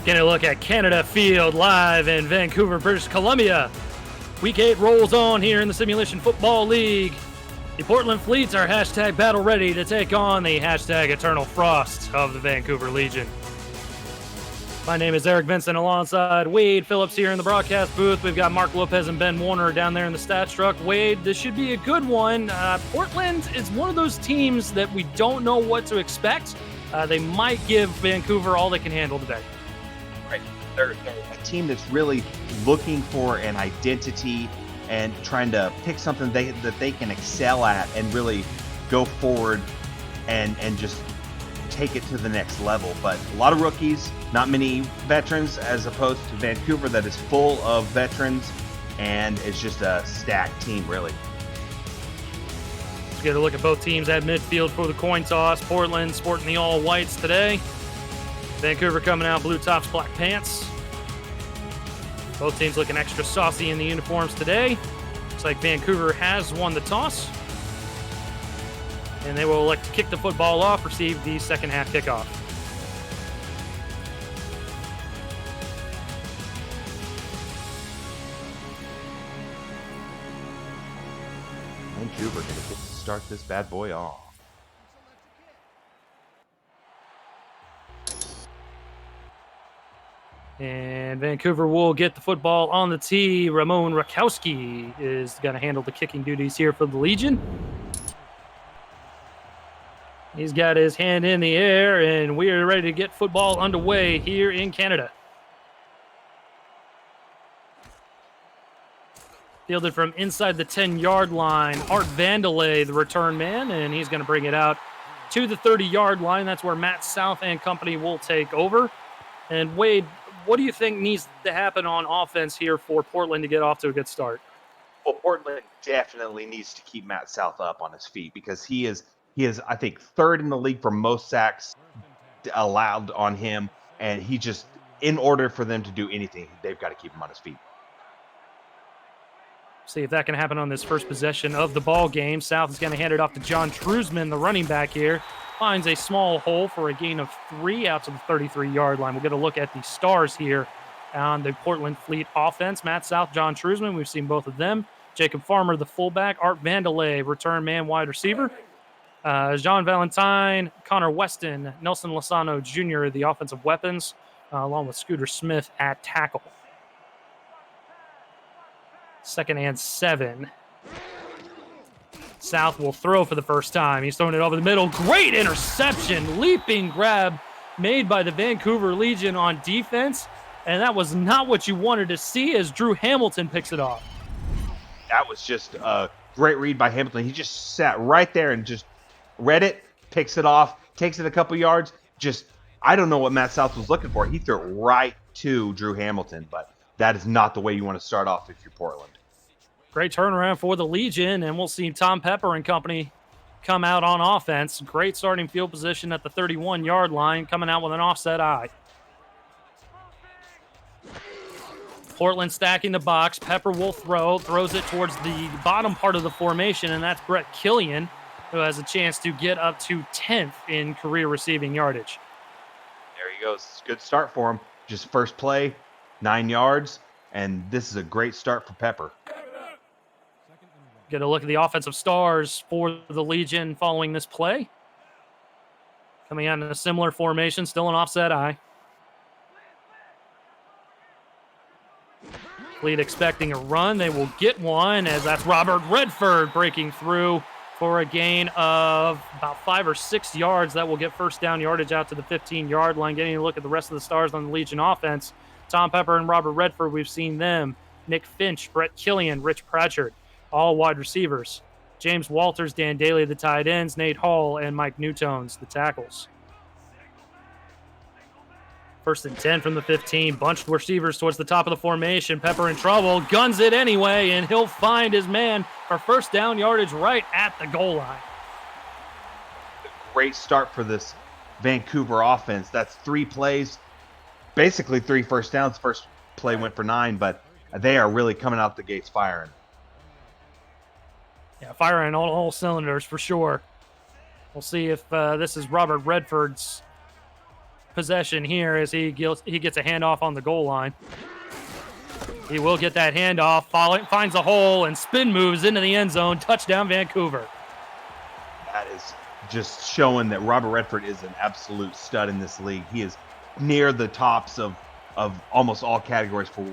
Getting a look at Canada Field live in Vancouver, British Columbia. Week 8 rolls on here in the Simulation Football League. The Portland Fleets are hashtag battle ready to take on the hashtag Eternal Frost of the Vancouver Legion. My name is Eric Vincent alongside Wade Phillips here in the broadcast booth. We've got Mark Lopez and Ben Warner down there in the stats truck. Wade, this should be a good one. Portland is one of those teams that we don't know what to expect. They might give Vancouver all they can handle today. Right. They're a team that's really looking for an identity and trying to pick something that they can excel at and really go forward and just take it to the next level. But a lot of rookies, not many veterans, as opposed to Vancouver that is full of veterans, and it's just a stacked team, really. Let's get a look at both teams at midfield for the coin toss. Portland sporting the all whites today. Vancouver coming out blue tops, black pants. Both teams looking extra saucy in the uniforms today. Looks like Vancouver has won the toss. And they will elect to kick the football off, receive the second half kickoff. Vancouver going to get to start this bad boy off. And Vancouver will get the football on the tee. Ramon Rakowski is going to handle the kicking duties here for the Legion. He's got his hand in the air, and we are ready to get football underway here in Canada. Fielded from inside the 10-yard line, Art Vandelay, the return man, and he's going to bring it out to the 30-yard line. That's where Matt South and company will take over. And Wade, what do you think needs to happen on offense here for Portland to get off to a good start? Well, Portland definitely needs to keep Matt South up on his feet because he is, I think, third in the league for most sacks allowed on him. And he just, in order for them to do anything, they've got to keep him on his feet. See if that can happen on this first possession of the ball game. South is going to hand it off to John Trusman, the running back here. Finds a small hole for a gain of 3 out to the 33-yard line. We'll get a look at the stars here on the Portland Fleet offense. Matt South, John Trusman, we've seen both of them. Jacob Farmer, the fullback. Art Vandelay, return man, wide receiver. Jean Valentine, Connor Weston, Nelson Lozano Jr., the offensive weapons, along with Scooter Smith at tackle. 2nd and 7. South will throw for the first time. He's throwing it over the middle. Great interception. Leaping grab made by the Vancouver Legion on defense. And that was not what you wanted to see as Drew Hamilton picks it off. That was just a great read by Hamilton. He just sat right there and just read it, picks it off, takes it a couple yards. Just, I don't know what Matt South was looking for. He threw it right to Drew Hamilton, but that is not the way you want to start off if you're Portland. Great turnaround for the Legion, and we'll see Tom Pepper and company come out on offense. Great starting field position at the 31-yard line, coming out with an offset eye. Portland stacking the box. Pepper will throws it towards the bottom part of the formation, and that's Brett Killian, who has a chance to get up to 10th in career receiving yardage. There he goes. Good start for him. Just first play, 9 yards, and this is a great start for Pepper. Get a look at the offensive stars for the Legion following this play. Coming out in a similar formation, still an offset eye. Fleet expecting a run. They will get one as that's Robert Redford breaking through for a gain of about 5 or 6 yards. That will get first down yardage out to the 15-yard line. Getting a look at the rest of the stars on the Legion offense. Tom Pepper and Robert Redford, we've seen them. Nick Finch, Brett Killian, Rich Pratchard, all wide receivers. James Walters, Dan Daly, the tight ends. Nate Hall and Mike Newtones, the tackles. 1st and 10 from the 15. Bunched receivers towards the top of the formation. Pepper in trouble. Guns it anyway, and he'll find his man for first down yardage right at the goal line. Great start for this Vancouver offense. That's 3 plays, basically 3 first downs. First play went for 9, but they are really coming out the gates firing. Yeah, firing on all cylinders for sure. We'll see if this is Robert Redford's possession here as he gets a handoff on the goal line. He will get that handoff, finds a hole, and spin moves into the end zone. Touchdown, Vancouver. That is just showing that Robert Redford is an absolute stud in this league. He is near the tops of almost all categories for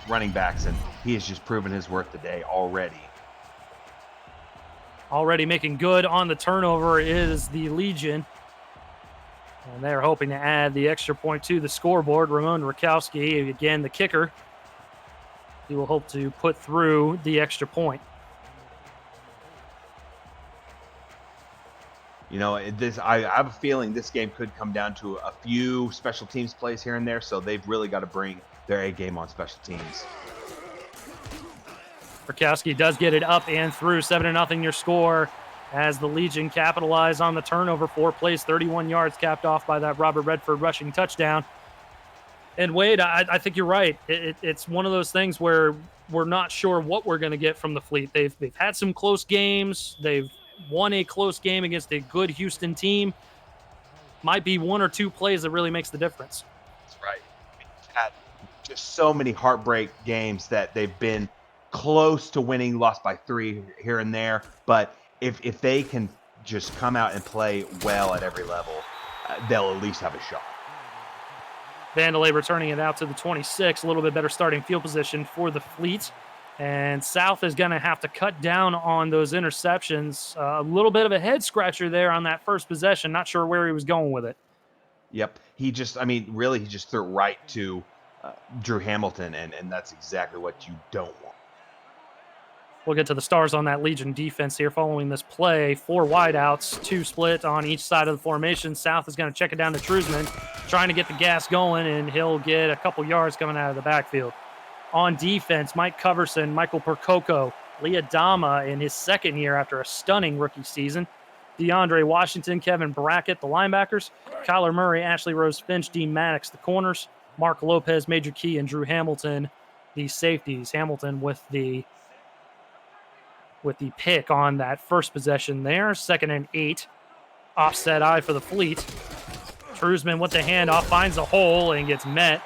running backs, and he has just proven his worth today already. Already making good on the turnover is the Legion. And they're hoping to add the extra point to the scoreboard. Ramon Rakowski, again, the kicker. He will hope to put through the extra point. You know, I have a feeling this game could come down to a few special teams plays here and there, so they've really got to bring their A game on special teams. Rakowski does get it up and through. 7-0 your score as the Legion capitalize on the turnover. 4 plays, 31 yards, capped off by that Robert Redford rushing touchdown. And Wade, I think you're right. It's one of those things where we're not sure what we're going to get from the Fleet. They've had some close games. They've won a close game against a good Houston team. Might be 1 or 2 plays that really makes the difference. That's right. We've had just so many heartbreak games that they've been close to winning, lost by 3 here and there. But if they can just come out and play well at every level, they'll at least have a shot. Vandelay returning it out to the 26. A little bit better starting field position for the Fleet. And South is going to have to cut down on those interceptions. A little bit of a head scratcher there on that first possession. Not sure where he was going with it. Yep. He just threw it right to Drew Hamilton, and that's exactly what you don't want. We'll get to the stars on that Legion defense here following this play. 4 wideouts, 2 split on each side of the formation. South is going to check it down to Truzman, trying to get the gas going, and he'll get a couple yards coming out of the backfield. On defense, Mike Coverson, Michael Percoco, Leah Dama in his second year after a stunning rookie season. DeAndre Washington, Kevin Brackett, the linebackers. Kyler Murray, Ashley Rose Finch, Dean Maddox, the corners. Mark Lopez, Major Key, and Drew Hamilton, the safeties. Hamilton with the pick on that first possession there. 2nd and 8. Offset eye for the Fleet. Truzman with the handoff, finds a hole and gets met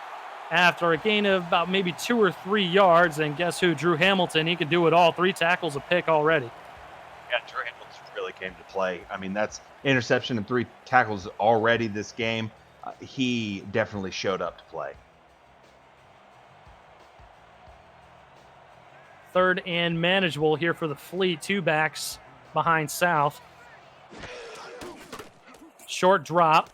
after a gain of about maybe 2 or 3 yards. And guess who? Drew Hamilton. He could do it all. 3 tackles, a pick already. Yeah, Drew Hamilton really came to play. I mean, that's interception and 3 tackles already this game. He definitely showed up to play. 3rd and manageable here for the Fleet. 2 backs behind South. Short drop.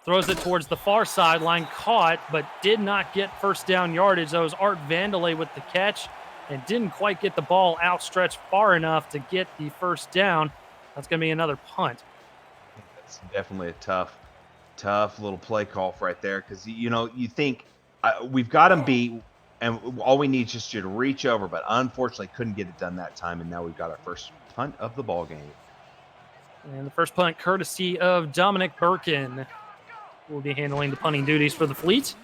Throws it towards the far sideline. Caught, but did not get first down yardage. That was Art Vandelay with the catch and didn't quite get the ball outstretched far enough to get the first down. That's going to be another punt. That's definitely a tough little play call right there, because, you know, you think we've got him beat, and all we need is just you to reach over, but unfortunately couldn't get it done that time, and now we've got our first punt of the ball game. And the first punt courtesy of Dominic Birkin will be handling the punting duties for the Fleet.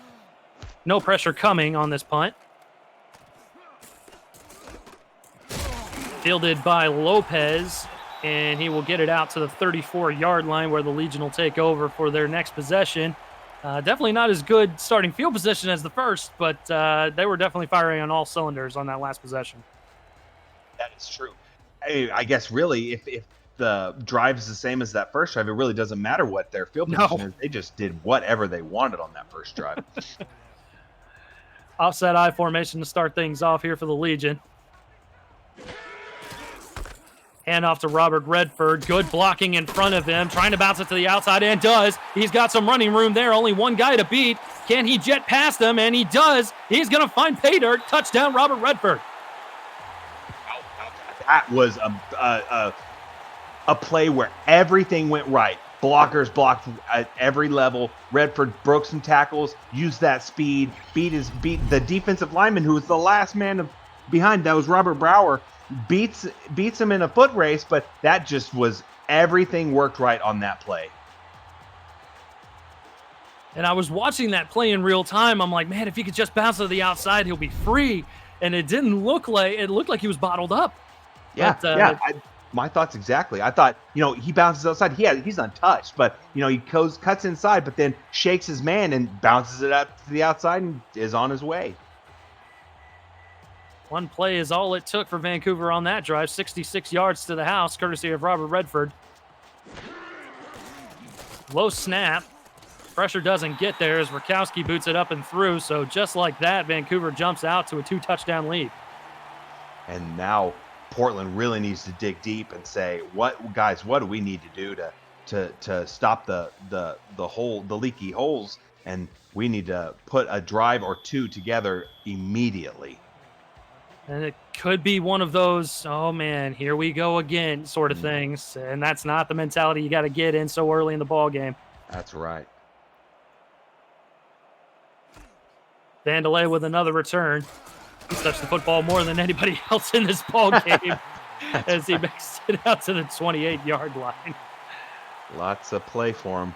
No pressure coming on this punt. Fielded by Lopez, and he will get it out to the 34-yard line where the Legion will take over for their next possession. Definitely not as good starting field position as the first, but they were definitely firing on all cylinders on that last possession. That is true. I guess really, if the drive is the same as that first drive, it really doesn't matter what their field position is. They just did whatever they wanted on that first drive. Offset I formation to start things off here for the Legion. Hand off to Robert Redford. Good blocking in front of him. Trying to bounce it to the outside, and does. He's got some running room there. Only one guy to beat. Can he jet past him? And he does. He's going to find pay dirt. Touchdown, Robert Redford. That was a play where everything went right. Blockers blocked at every level. Redford broke some tackles, used that speed, beat the defensive lineman who was the last man behind. That was Robert Brower. Beats him in a foot race, but that just was everything worked right on that play. And I was watching that play in real time. I'm like, man, if he could just bounce to the outside, he'll be free. And it didn't look like it looked like he was bottled up. Yeah, but, My thoughts exactly. I thought, he bounces outside. He's untouched, but he cuts inside, but then shakes his man and bounces it out to the outside and is on his way. One play is all it took for Vancouver on that drive. 66 yards to the house, courtesy of Robert Redford. Low snap. Pressure doesn't get there as Rakowski boots it up and through. So just like that, Vancouver jumps out to a 2-touchdown lead. And now Portland really needs to dig deep and say, what do we need to do to stop the leaky holes? And we need to put a drive or two together immediately. And it could be one of those, oh man, here we go again sort of things. And that's not the mentality you got to get in so early in the ball game. That's right. Vandelay with another return. He's touched the football more than anybody else in this ball game as he makes it out to the 28-yard line. Lots of play for him.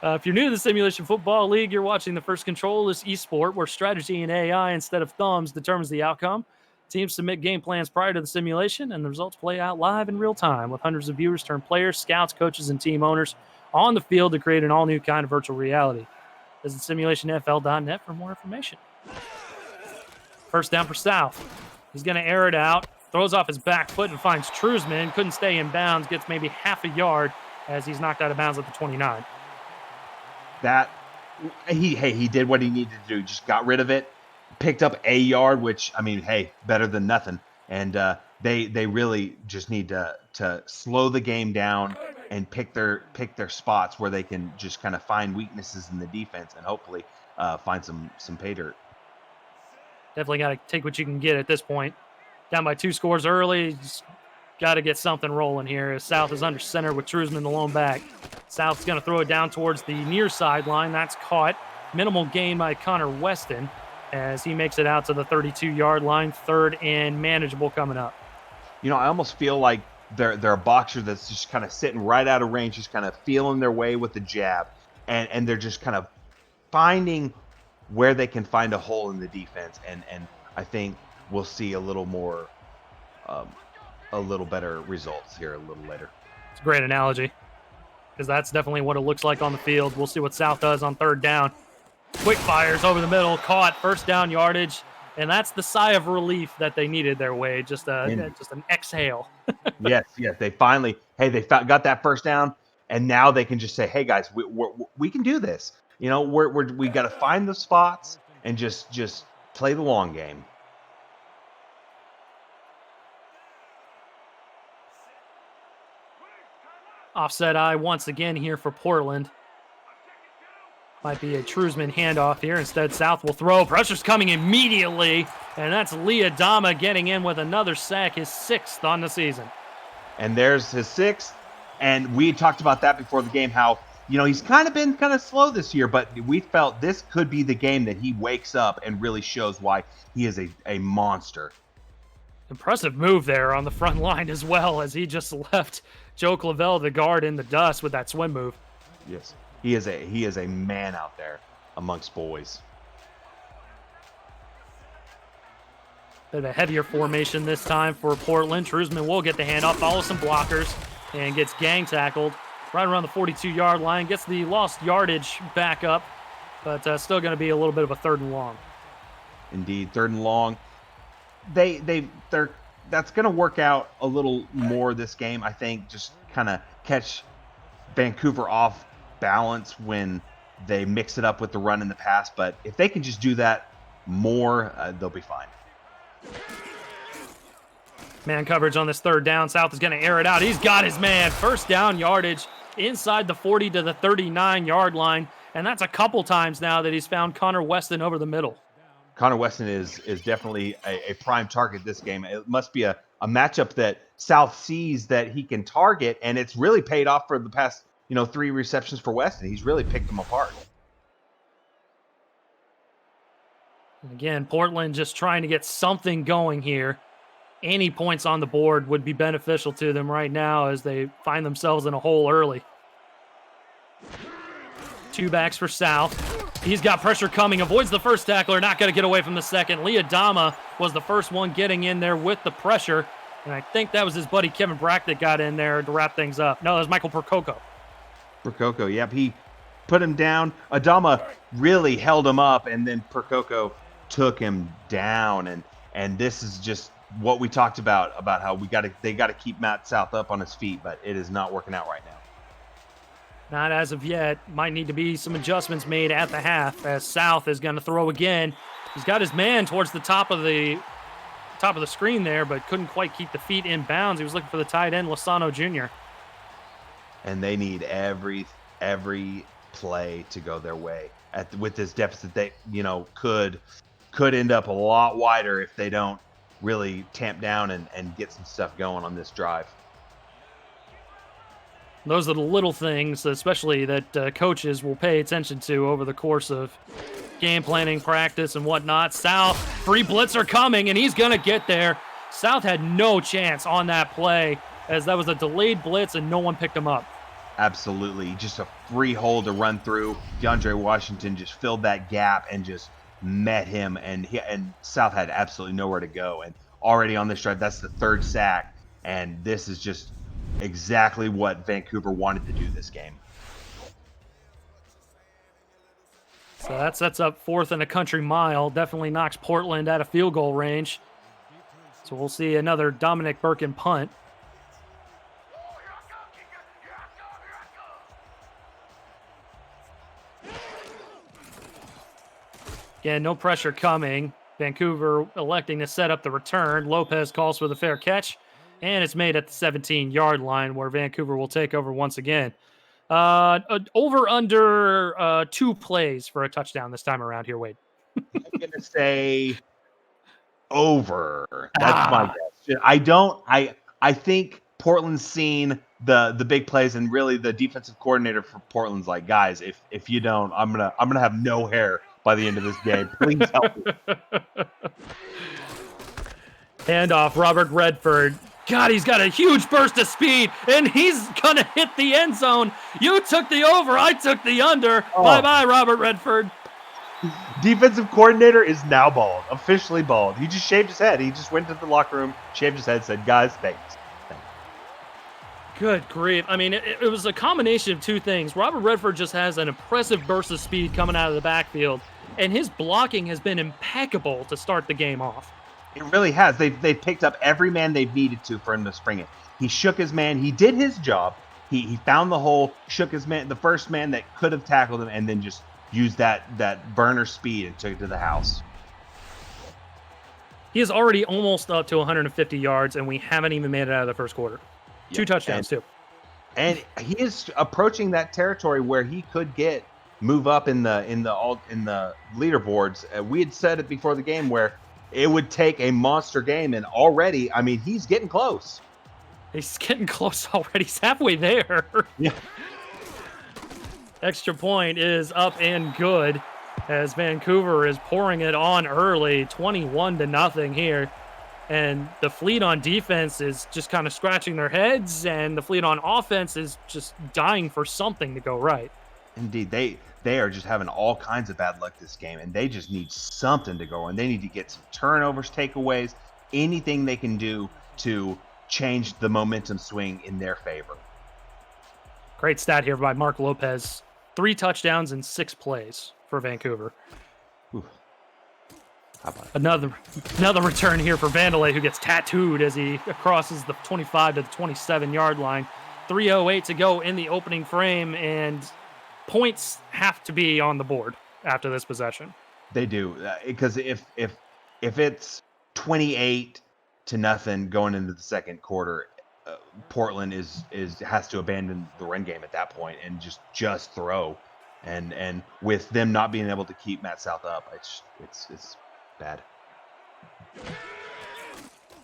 If you're new to the Simulation Football League, you're watching the first controlerless esport where strategy and AI instead of thumbs determines the outcome. Teams submit game plans prior to the simulation, and the results play out live in real time with hundreds of viewers turn players, scouts, coaches, and team owners on the field to create an all-new kind of virtual reality. Visit simulationfl.net for more information. First down for South. He's going to air it out. Throws off his back foot and finds Truzman. Couldn't stay in bounds. Gets maybe half a yard as he's knocked out of bounds at the 29. He did what he needed to do. Just got rid of it. Picked up a yard, which, better than nothing. And they really just need to slow the game down and pick their spots where they can just kind of find weaknesses in the defense and hopefully find some pay dirt. Definitely got to take what you can get at this point. Down by 2 scores early. Just got to get something rolling here as South is under center with Truzman the lone back. South's going to throw it down towards the near sideline. That's caught. Minimal gain by Connor Weston as he makes it out to the 32-yard line. Third and manageable coming up. I almost feel like they're a boxer that's just kind of sitting right out of range, just kind of feeling their way with the jab. And they're just kind of finding where they can find a hole in the defense. And I think we'll see a little more, a little better results here a little later. It's a great analogy because that's definitely what it looks like on the field. We'll see what South does on third down. Quick fires over the middle, caught, first down yardage. And that's the sigh of relief that they needed their way. Just an exhale. Yes. They finally, got that first down. And now they can just say, hey guys, we can do this. We got to find the spots and just play the long game. Offset eye once again here for Portland. Might be a Truzman handoff here. Instead, South will throw. Pressure's coming immediately. And that's Liadama getting in with another sack, his 6th on the season. And there's his 6th. And we talked about that before the game, how he's been slow this year, but we felt this could be the game that he wakes up and really shows why he is a monster. Impressive move there on the front line as well, as he just left Joe Clavel, the guard, in the dust with that swim move. Yes, he is a man out there amongst boys. Bit of a heavier formation this time for Portland. Truzman will get the handoff, follows some blockers, and gets gang tackled right around the 42-yard line. Gets the lost yardage back up, but still going to be a little bit of a third and long. Indeed, third and long. That's going to work out a little more this game, I think. Just kind of catch Vancouver off balance when they mix it up with the run and the pass. But if they can just do that more, they'll be fine. Man coverage on this third down. South is going to air it out. He's got his man. First down yardage inside the 40 to the 39-yard line. And that's a couple times now that he's found Connor Weston over the middle. Connor Weston is definitely a prime target this game. It must be a matchup that South sees that he can target, and it's really paid off for the past 3 receptions for Weston. He's really picked them apart. And again, Portland just trying to get something going here. Any points on the board would be beneficial to them right now as they find themselves in a hole early. 2 backs for South. He's got pressure coming, avoids the first tackler, not going to get away from the second. Liadama was the first one getting in there with the pressure And I think that was his buddy Kevin Brack that got in there to wrap things up. No, that was Michael Percoco. Percoco, yep, he put him down. Adama really held him up, and then Percoco took him down. And this is just what we talked about how they got to keep Matt South up on his feet, but it is not working out right now. Not as of yet. Might need to be some adjustments made at the half as South is going to throw again. He's got his man towards the top of the screen there, but couldn't quite keep the feet in bounds. He was looking for the tight end, Lozano Jr. And they need every play to go their way. With this deficit, they could end up a lot wider if they don't really tamp down and get some stuff going on this drive. Those are the little things, especially that coaches will pay attention to over the course of game planning, practice, and whatnot. South, free blitzer coming, and he's going to get there. South had no chance on that play as that was a delayed blitz and no one picked him up. Absolutely. Just a free hole to run through. DeAndre Washington just filled that gap and just met him, and South had absolutely nowhere to go. And already on this drive, that's the third sack, and this is just exactly what Vancouver wanted to do this game. So that sets up 4th and a country mile. Definitely knocks Portland out of field goal range. So we'll see another Dominic Birkin punt. Again, no pressure coming. Vancouver electing to set up the return. Lopez calls for the fair catch, and it's made at the 17-yard line where Vancouver will take over once again. Over under 2 plays for a touchdown this time around here, Wade. I'm going to say over. That's my guess. I think Portland's seen the big plays, and really the defensive coordinator for Portland's like, guys, if you don't, I'm gonna have no hair by the end of this game. Please help me. Handoff, Robert Redford. God, he's got a huge burst of speed, and he's going to hit the end zone. You took the over. I took the under. Oh. Bye-bye, Robert Redford. Defensive coordinator is now bald, officially bald. He just shaved his head. He just went to the locker room, shaved his head, said, guys, thanks. Good grief. I mean, it was a combination of 2 things. Robert Redford just has an impressive burst of speed coming out of the backfield, and his blocking has been impeccable to start the game off. It really has. They've picked up every man they've needed to for him to spring it. He shook his man. He did his job. He found the hole, shook his man, the first man that could have tackled him, and then just used that burner speed and took it to the house. He is already almost up to 150 yards, and we haven't even made it out of the first quarter. Yep. 2 touchdowns, too. And he is approaching that territory where he could move up in the leaderboards. We had said it before the game where it would take a monster game, and already, I mean, he's getting close. He's getting close already. He's halfway there. Yeah. Extra point is up and good as Vancouver is pouring it on early, 21-0 here. And the Fleet on defense is just kind of scratching their heads, and the Fleet on offense is just dying for something to go right. Indeed, they are just having all kinds of bad luck this game, and they just need something to go, and they need to get some turnovers, takeaways, anything they can do to change the momentum swing in their favor. Great stat here by Mark Lopez. 3 touchdowns in 6 plays for Vancouver. Ooh. Another return here for Vandelay, who gets tattooed as he crosses the 25 to the 27-yard line. 3:08 to go in the opening frame, and points have to be on the board after this possession. They do, because if it's 28-0 going into the second quarter, Portland has to abandon the run game at that point and just throw, and with them not being able to keep Matt South up, it's bad.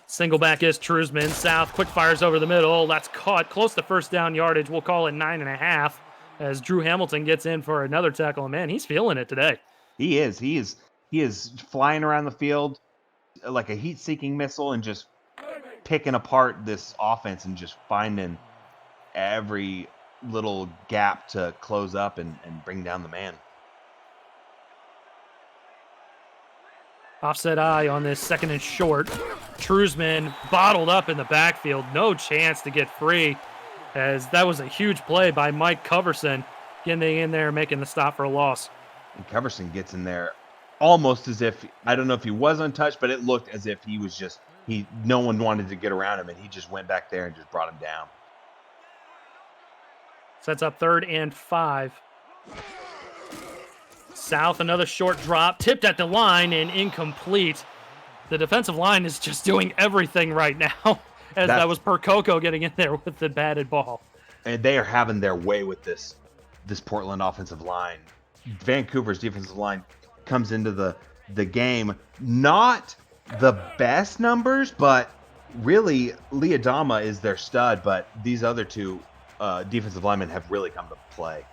Single back is Trusman. South quick fires over the middle. That's caught close to first down yardage. We'll call it 9.5 as Drew Hamilton gets in for another tackle. And man, he's feeling it today. He is flying around the field like a heat-seeking missile and just picking apart this offense and just finding every little gap to close up and bring down the man. Offset eye on this 2nd and short. Truzman bottled up in the backfield. No chance to get free, as that was a huge play by Mike Coverson getting in there, making the stop for a loss. And Coverson gets in there almost as if, I don't know if he was untouched, but it looked as if he was just, no one wanted to get around him, and he just went back there and just brought him down. Sets up 3rd and 5. South, another short drop, tipped at the line and incomplete. The defensive line is just doing everything right now, as that was Percoco getting in there with the batted ball. And they are having their way with this Portland offensive line. Vancouver's defensive line comes into the game, not the best numbers, but really Liadama is their stud, but these other two defensive linemen have really come to play.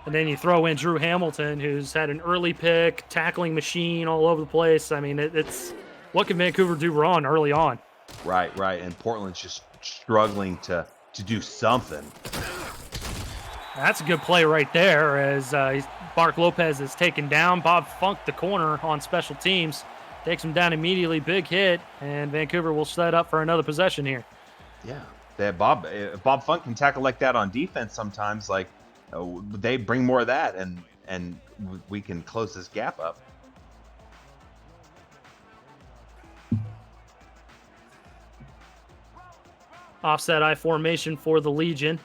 And then you throw in Drew Hamilton, who's had an early pick, tackling machine all over the place. I mean, it's what can Vancouver do wrong early on? Right. And Portland's just struggling to do something. That's a good play right there, as Mark Lopez is taken down. Bob Funk, the corner on special teams, takes him down immediately. Big hit, and Vancouver will set up for another possession here. Yeah, Bob Funk can tackle like that on defense sometimes. Like, they bring more of that, and we can close this gap up. Offset I formation for the Legion.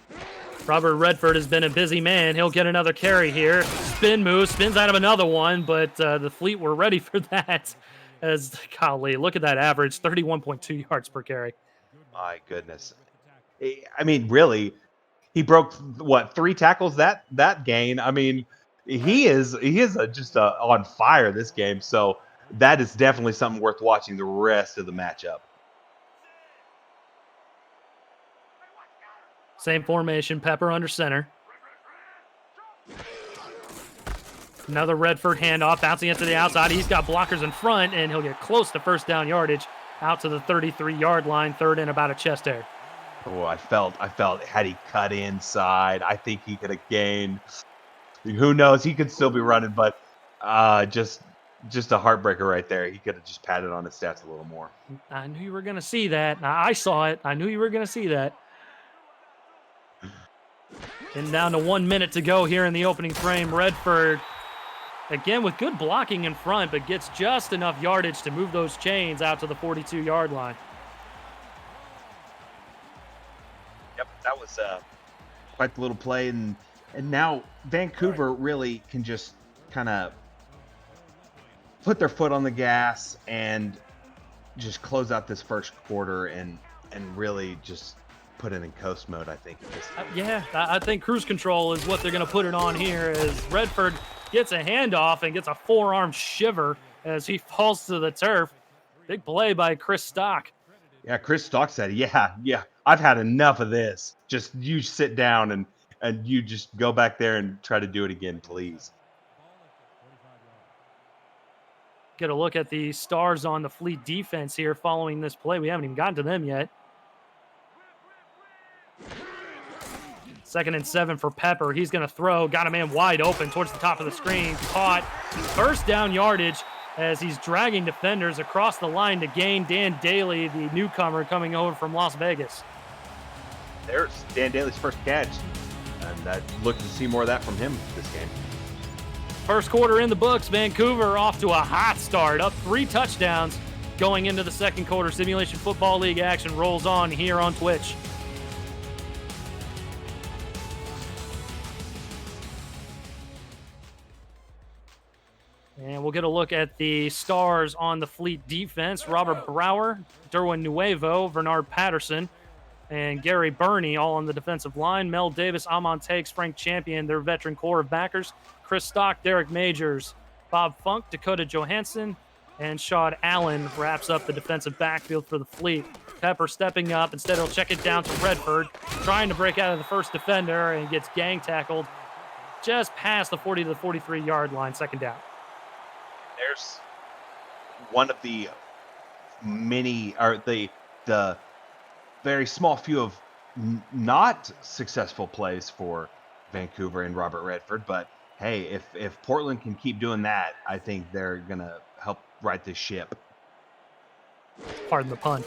Robert Redford has been a busy man. He'll get another carry here. Spin move, spins out of another one, but the Fleet were ready for that. As, golly, look at that average, 31.2 yards per carry. My goodness. I mean, really, he broke, 3 tackles that gain. I mean, he is just on fire this game. So that is definitely something worth watching the rest of the matchup. Same formation, Pepper under center. Another Redford handoff, bouncing into the outside. He's got blockers in front, and he'll get close to first down yardage out to the 33-yard line, 3rd and about a chest air. Oh, I felt had he cut inside, I think he could have gained. Who knows? He could still be running, but just a heartbreaker right there. He could have just padded on his stats a little more. I knew you were going to see that. I saw it. I knew you were going to see that. And down to 1 minute to go here in the opening frame. Redford, again, with good blocking in front, but gets just enough yardage to move those chains out to the 42-yard line. Yep, that was quite the little play. And now Vancouver really can just kind of put their foot on the gas and just close out this first quarter and really just put it in coast mode, I think. Yeah, I think cruise control is what they're going to put it on here, as Redford gets a handoff and gets a forearm shiver as he falls to the turf. Big play by Chris Stock. Yeah, Chris Stock said, yeah, I've had enough of this. Just you sit down and you just go back there and try to do it again, please. Get a look at the stars on the Fleet defense here following this play. We haven't even gotten to them yet. 2nd and 7 for Pepper. He's going to throw. Got a man wide open towards the top of the screen. Caught. First down yardage as he's dragging defenders across the line to gain Dan Daly, the newcomer coming over from Las Vegas. There's Dan Daly's first catch. And I look to see more of that from him this game. First quarter in the books. Vancouver off to a hot start. Up 3 touchdowns going into the second quarter. Simulation Football League action rolls on here on Twitch. And we'll get a look at the stars on the Fleet defense. Robert Brower, Derwin Nuevo, Bernard Patterson, and Gary Burney all on the defensive line. Mel Davis, Amon Takes, Frank Champion, their veteran core of backers. Chris Stock, Derek Majors, Bob Funk, Dakota Johansson, and Shad Allen wraps up the defensive backfield for the Fleet. Pepper stepping up. Instead, he'll check it down to Redford, trying to break out of the first defender, and gets gang tackled just past the 40 to the 43-yard line, 2nd down. There's one of the many, or the very small few of not successful plays for Vancouver and Robert Redford. But hey, if Portland can keep doing that, I think they're gonna help right this ship. pardon the pun.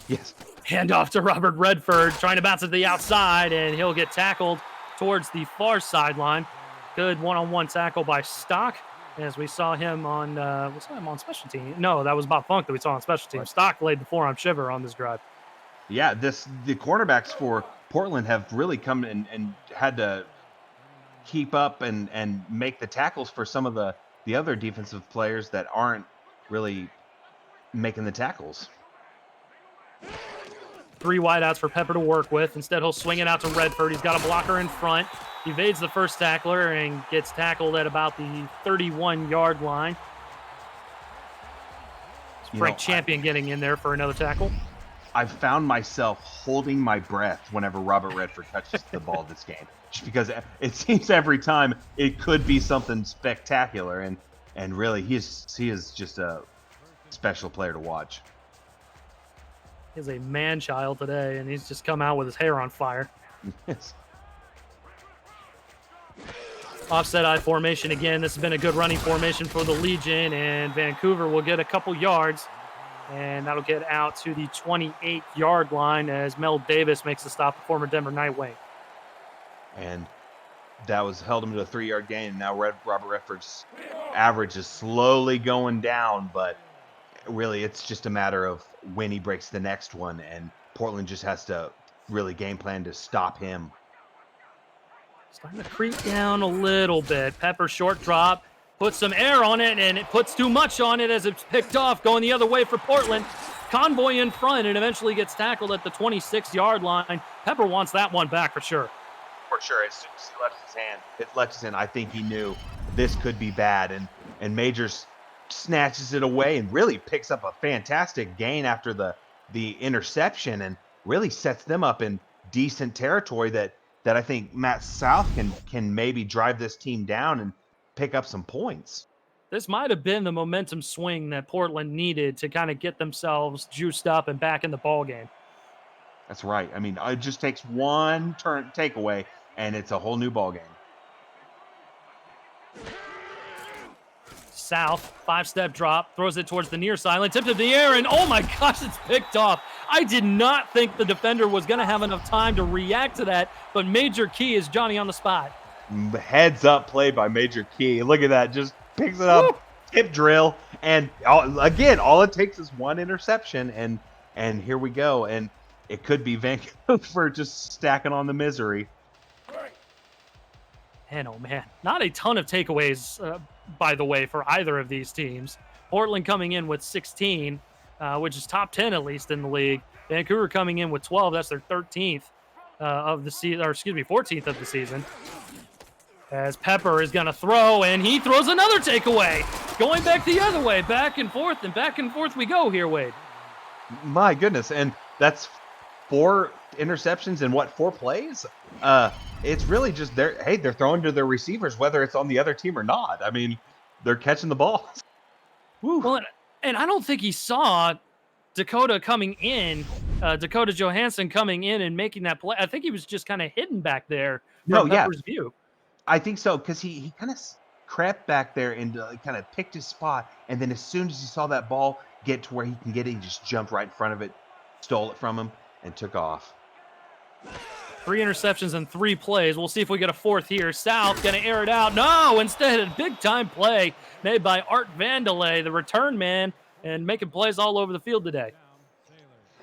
Yes. Hand off to Robert Redford, trying to bounce it to the outside, and he'll get tackled towards the far sideline. Good one-on-one tackle by Stock, as we saw him on, was that him on special team? No, that was Bob Funk that we saw on special team. Stock laid the forearm shiver on this drive. Yeah, the cornerbacks for Portland have really come and had to keep up and make the tackles for some of the other defensive players that aren't really making the tackles. 3 wideouts for Pepper to work with. Instead, he'll swing it out to Redford. He's got a blocker in front. Evades the first tackler and gets tackled at about the 31-yard line. Frank Champion getting in there for another tackle. I've found myself holding my breath whenever Robert Redford touches the ball this game, just because it seems every time it could be something spectacular, and really he is just a special player to watch. He's a man-child today, and he's just come out with his hair on fire. Yes. Offset I formation again. This has been a good running formation for the Legion, and Vancouver will get a couple yards, and that'll get out to the 28-yard line as Mel Davis makes the stop, the former Denver Nightwing. And that was held him to a 3-yard gain, and now Robert Redford's average is slowly going down, but really it's just a matter of when he breaks the next one, and Portland just has to really game plan to stop him. Starting to creep down a little bit. Pepper short drop, puts some air on it, and it puts too much on it as it's picked off, going the other way for Portland. Convoy in front and eventually gets tackled at the 26-yard line. Pepper wants that one back for sure. For sure, as soon as he left his hand, I think he knew this could be bad, and Majors snatches it away and really picks up a fantastic gain after the interception, and really sets them up in decent territory that I think Matt South can maybe drive this team down and pick up some points. This might have been the momentum swing that Portland needed to kind of get themselves juiced up and back in the ball game. That's right. I mean, it just takes one takeaway, and it's a whole new ball game. South, 5-step drop, throws it towards the near sideline, tipped in the air, and oh my gosh, it's picked off. I did not think the defender was going to have enough time to react to that, but Major Key is Johnny on the spot. Heads up play by Major Key. Look at that. Just picks it up, tip drill, and again, all it takes is one interception, and here we go. And it could be Vancouver just stacking on the misery. Man, oh man, not a ton of takeaways, by the way, for either of these teams. Portland coming in with 16, which is top 10 at least in the league. Vancouver coming in with 12. That's their 13th of the season, or excuse me, 14th of the season. As Pepper is going to throw, and he throws another takeaway. Going back the other way, back and forth we go here, Wade. My goodness, and that's 4 interceptions in 4 plays? It's really just they're throwing to their receivers, whether it's on the other team or not. I mean, they're catching the ball. Well, and I don't think he saw Dakota Johansson coming in and making that play. I think he was just kind of hidden back there from Pepper's view. I think so, because he kind of crept back there and kind of picked his spot, and then as soon as he saw that ball get to where he can get it, he just jumped right in front of it, stole it from him, and took off. 3 interceptions in 3 plays. We'll see if we get a 4th here. South going to air it out. No, instead a big-time play made by Art Vandelay, the return man, and making plays all over the field today.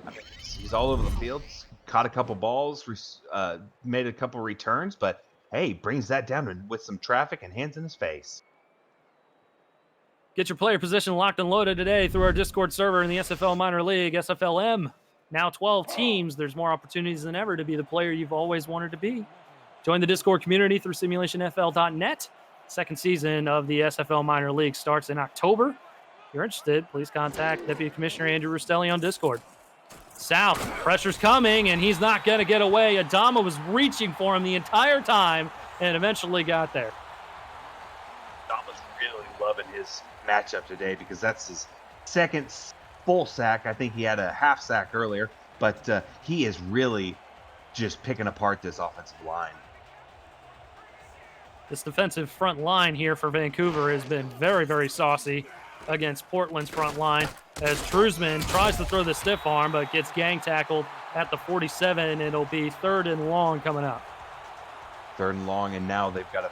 I mean, he's all over the field, caught a couple balls, made a couple returns, but hey, brings that down with some traffic and hands in his face. Get your player position locked and loaded today through our Discord server in the SFL Minor League, SFLM. Now 12 teams. There's more opportunities than ever to be the player you've always wanted to be. Join the Discord community through Simulationfl.net. Second season of the SFL Minor League starts in October. If you're interested, please contact Deputy Commissioner Andrew Rustelli on Discord. South, pressure's coming, and he's not going to get away. Adama was reaching for him the entire time and eventually got there. Adama's really loving his matchup today because that's his second full sack. I think he had a half sack earlier, but he is really just picking apart this offensive line. This defensive front line here for Vancouver has been very, very saucy against Portland's front line. as Truzman tries to throw the stiff arm, but gets gang tackled at the 47. It'll be 3rd and long coming up. 3rd and long, and now they've got to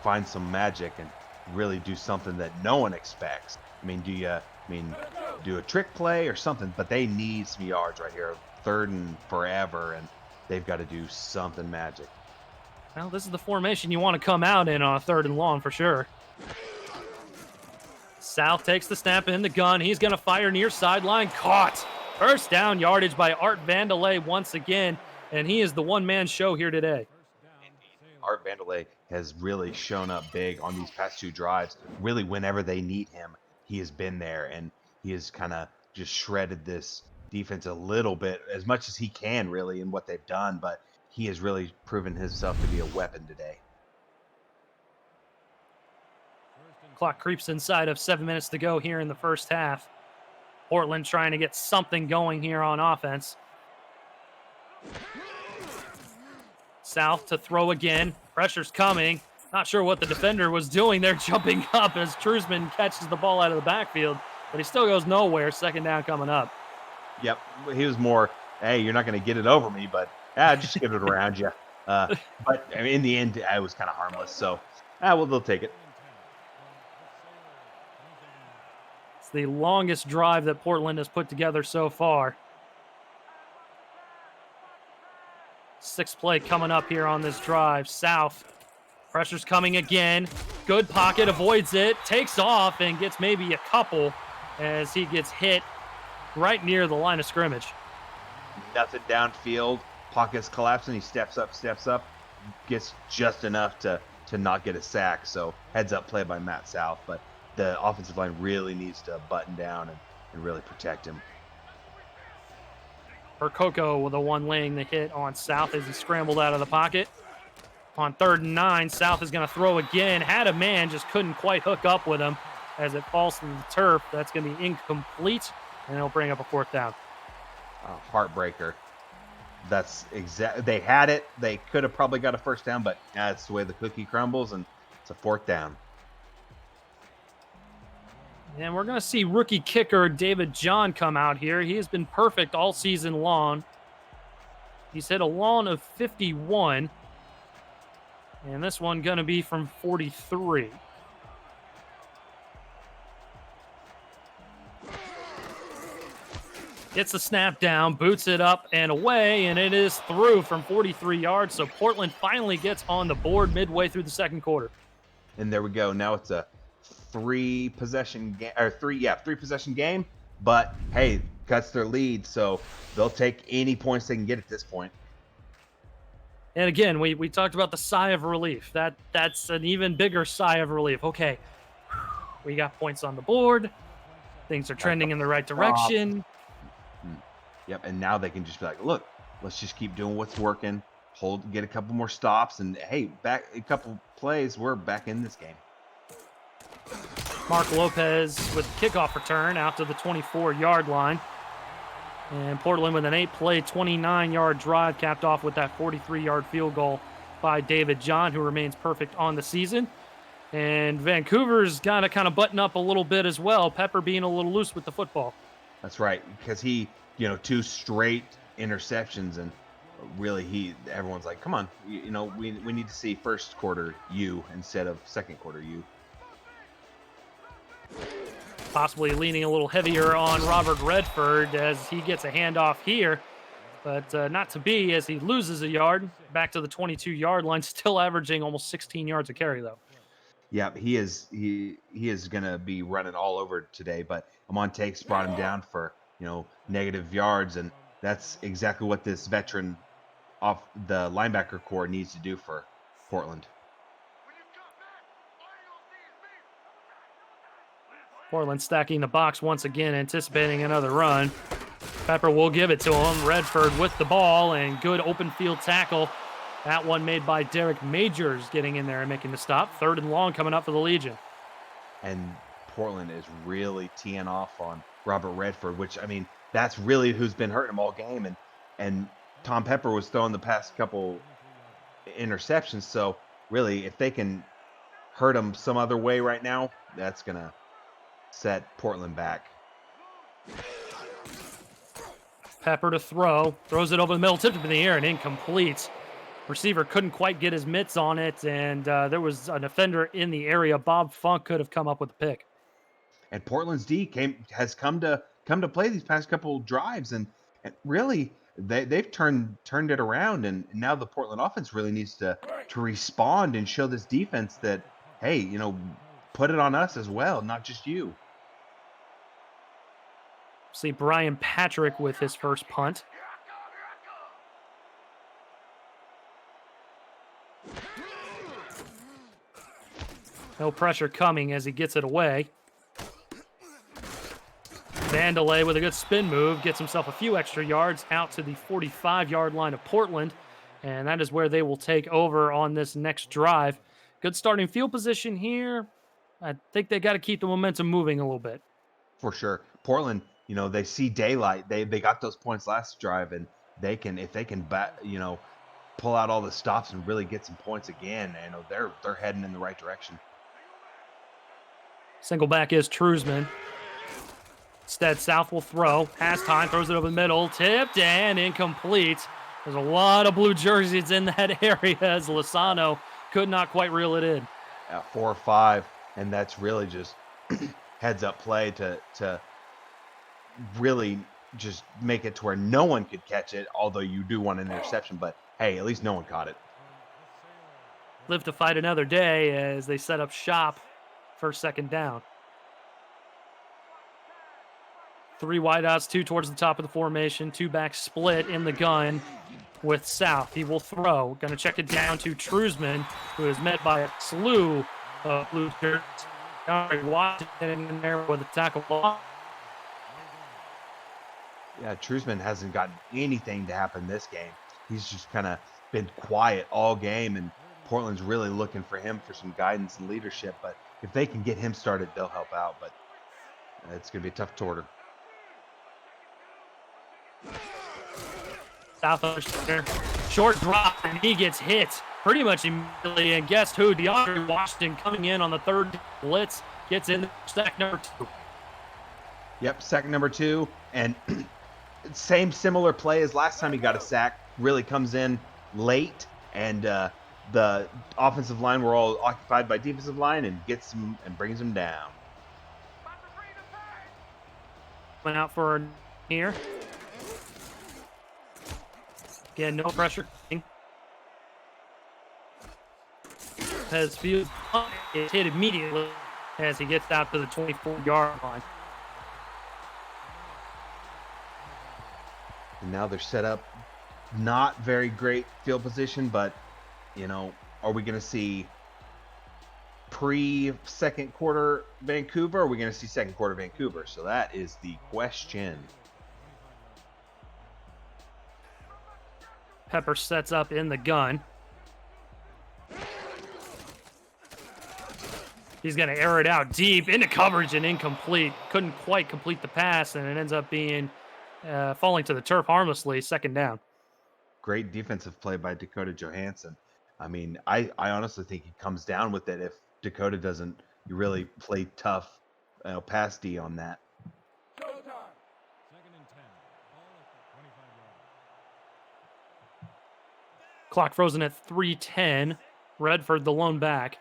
find some magic and really do something that no one expects. I mean, do a trick play or something, but they need some yards right here. 3rd and forever, and they've got to do something magic. Well, this is the formation you want to come out in on a 3rd and long for sure. South takes the snap in the gun. He's going to fire near sideline. Caught. First down yardage by Art Vandelay once again, and he is the one-man show here today. Art Vandelay has really shown up big on these past 2 drives. Really, whenever they need him, he has been there, and he has kind of just shredded this defense a little bit, as much as he can, really, in what they've done. But he has really proven himself to be a weapon today. Clock creeps inside of 7 minutes to go here in the first half. Portland trying to get something going here on offense. South to throw again. Pressure's coming. Not sure what the defender was doing there, jumping up as Truzman catches the ball out of the backfield, but he still goes nowhere. 2nd down coming up. Yep, he was more, hey, you're not going to get it over me, but just get it around you. But I mean, in the end, I was kind of harmless, so well, they'll take it. It's the longest drive that Portland has put together so far. 6th play coming up here on this drive. South, pressure's coming again. Good pocket, avoids it, takes off, and gets maybe a couple as he gets hit right near the line of scrimmage. Nothing downfield. Pocket's collapsing. He steps up, gets just enough to not get a sack. So heads up play by Matt South, but the offensive line really needs to button down and really protect him. Percoco with the one laying the hit on South as he scrambled out of the pocket. On 3rd and 9, South is going to throw again. Had a man, just couldn't quite hook up with him as it falls to the turf. That's going to be incomplete, and it'll bring up a 4th down. Heartbreaker. That's they had it. They could have probably got a 1st down, but that's the way the cookie crumbles, and it's a 4th down. And we're going to see rookie kicker David John come out here. He has been perfect all season long. He's hit a lawn of 51. And this one going to be from 43. Gets the snap down, boots it up and away, and it is through from 43 yards. So Portland finally gets on the board midway through the 2nd quarter. And there we go. Now it's a 3-possession game, but hey, cuts their lead, so they'll take any points they can get at this point. And again, we talked about the sigh of relief. That's an even bigger sigh of relief. Okay, we got points on the board. Things are trending in the right direction. Yep, and now they can just be like, look, let's just keep doing what's working. Get a couple more stops, and hey, back a couple plays, we're back in this game. Mark Lopez with kickoff return out to the 24-yard line. And Portland with an 8-play, 29-yard drive capped off with that 43-yard field goal by David John, who remains perfect on the season. And Vancouver's got to kind of button up a little bit as well. Pepper being a little loose with the football. That's right, because he, 2 straight interceptions, and really everyone's like, come on, we need to see 1st quarter you instead of 2nd quarter you. Possibly leaning a little heavier on Robert Redford as he gets a handoff here, but not to be as he loses a yard back to the 22-yard line, still averaging almost 16 yards a carry though. Yeah, he is going to be running all over today, but Amon Takes brought him down for, negative yards, and that's exactly what this veteran off the linebacker core needs to do for Portland. Portland stacking the box once again, anticipating another run. Pepper will give it to him. Redford with the ball and good open field tackle. That one made by Derek Majors getting in there and making the stop. 3rd and long coming up for the Legion. And Portland is really teeing off on Robert Redford, which, I mean, that's really who's been hurting him all game. And Tom Pepper was throwing the past couple interceptions. So really, if they can hurt him some other way right now, that's going to set Portland back. Pepper to throw. Throws it over the middle, tipped up in the air and incomplete. Receiver couldn't quite get his mitts on it, and there was an offender in the area. Bob Funk could have come up with a pick. And Portland's D has come to play these past couple drives, and really they've turned it around, and now the Portland offense really needs to respond and show this defense that, hey, put it on us as well, not just you. See Brian Patrick with his first punt. No pressure coming as he gets it away. Vandelay with a good spin move gets himself a few extra yards out to the 45-yard line of Portland, and that is where they will take over on this next drive. Good starting field position here. I think they got to keep the momentum moving a little bit. For sure. Portland, they see daylight. They got those points last drive, and they can, if they can pull out all the stops and really get some points again, they're heading in the right direction. Single back is Truzman. Instead, South will throw. Has time, throws it over the middle. Tipped and incomplete. There's a lot of blue jerseys in that area as Lozano could not quite reel it in. 4 or 5, and that's really just heads-up play to really just make it to where no one could catch it, although you do want an interception, but hey, at least no one caught it. Live to fight another day as they set up shop for second down. 3 wideouts, 2 towards the top of the formation, 2 back split in the gun with South. He will throw. Going to check it down to Truzman, who is met by a slew of blue shirts. Washington in there with a tackle block. Yeah, Truzman hasn't gotten anything to happen this game. He's just kind of been quiet all game, and Portland's really looking for him for some guidance and leadership. But if they can get him started, they'll help out. But it's going to be a tough order. South short drop, and he gets hit pretty much immediately. And guess who? DeAndre Washington coming in on the third blitz gets in sack number 2. Yep, sack number 2, and similar play as last time he got a sack. Really comes in late, and the offensive line were all occupied by defensive line, and gets him and brings him down. Went out for here. Again, no pressure. As Field is hit immediately as he gets out to the 24-yard line. And now they're set up, not very great field position, but, are we going to see pre-second quarter Vancouver, or are we going to see second quarter Vancouver? So that is the question. Pepper sets up in the gun. He's going to air it out deep into coverage and incomplete. Couldn't quite complete the pass, and it ends up being falling to the turf harmlessly. Second down. Great defensive play by Dakota Johansson. I mean, I honestly think he comes down with it if Dakota doesn't really play tough pass D on that. Clock frozen at 3:10. Redford, the lone back.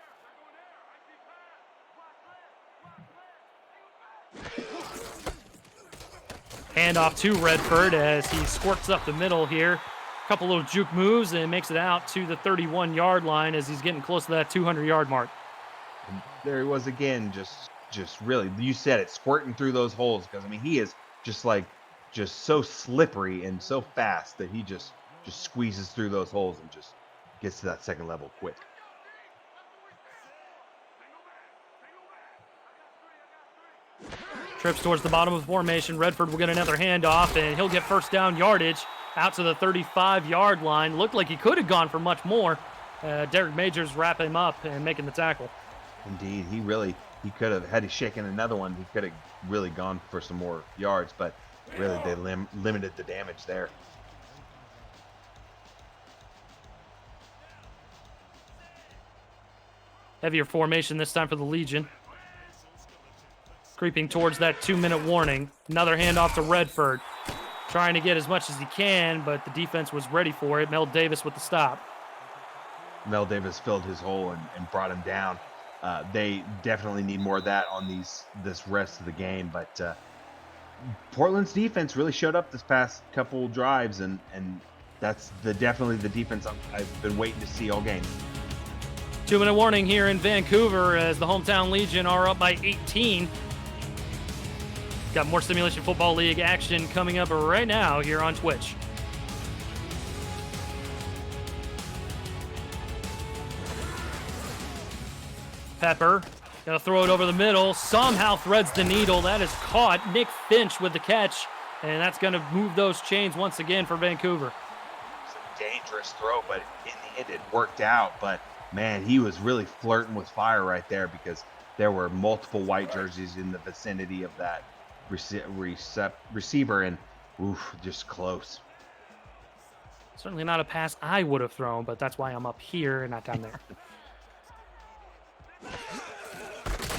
Handoff to Redford as he squirts up the middle here. A couple little juke moves and makes it out to the 31-yard line as he's getting close to that 200-yard mark. And there he was again, just really, you said it, squirting through those holes, because he is just so slippery and so fast that he just squeezes through those holes and just gets to that second level quick. Trips towards the bottom of the formation. Redford will get another handoff, and he'll get first down yardage out to the 35-yard line. Looked like he could have gone for much more. Derek Majors wrap him up and making the tackle. Indeed, he could have, had he shaken another one, he could have really gone for some more yards, but really they limited the damage there. Heavier formation this time for the Legion. creeping towards that 2-minute warning. Another handoff to Redford. Trying to get as much as he can, but the defense was ready for it. Mel Davis with the stop. Mel Davis filled his hole and brought him down. They definitely need more of that on this rest of the game. But Portland's defense really showed up this past couple drives, and that's definitely the defense I've been waiting to see all game. 2-minute warning here in Vancouver as the hometown Legion are up by 18. Got more Simulation Football League action coming up right now here on Twitch. Pepper gonna throw it over the middle. Somehow threads the needle. That is caught. Nick Finch with the catch, and that's gonna move those chains once again for Vancouver. It's a dangerous throw, but in the end it worked out. But man, he was really flirting with fire right there because there were multiple white jerseys in the vicinity of that receiver, and oof, just close. Certainly not a pass I would have thrown, but that's why I'm up here and not down there.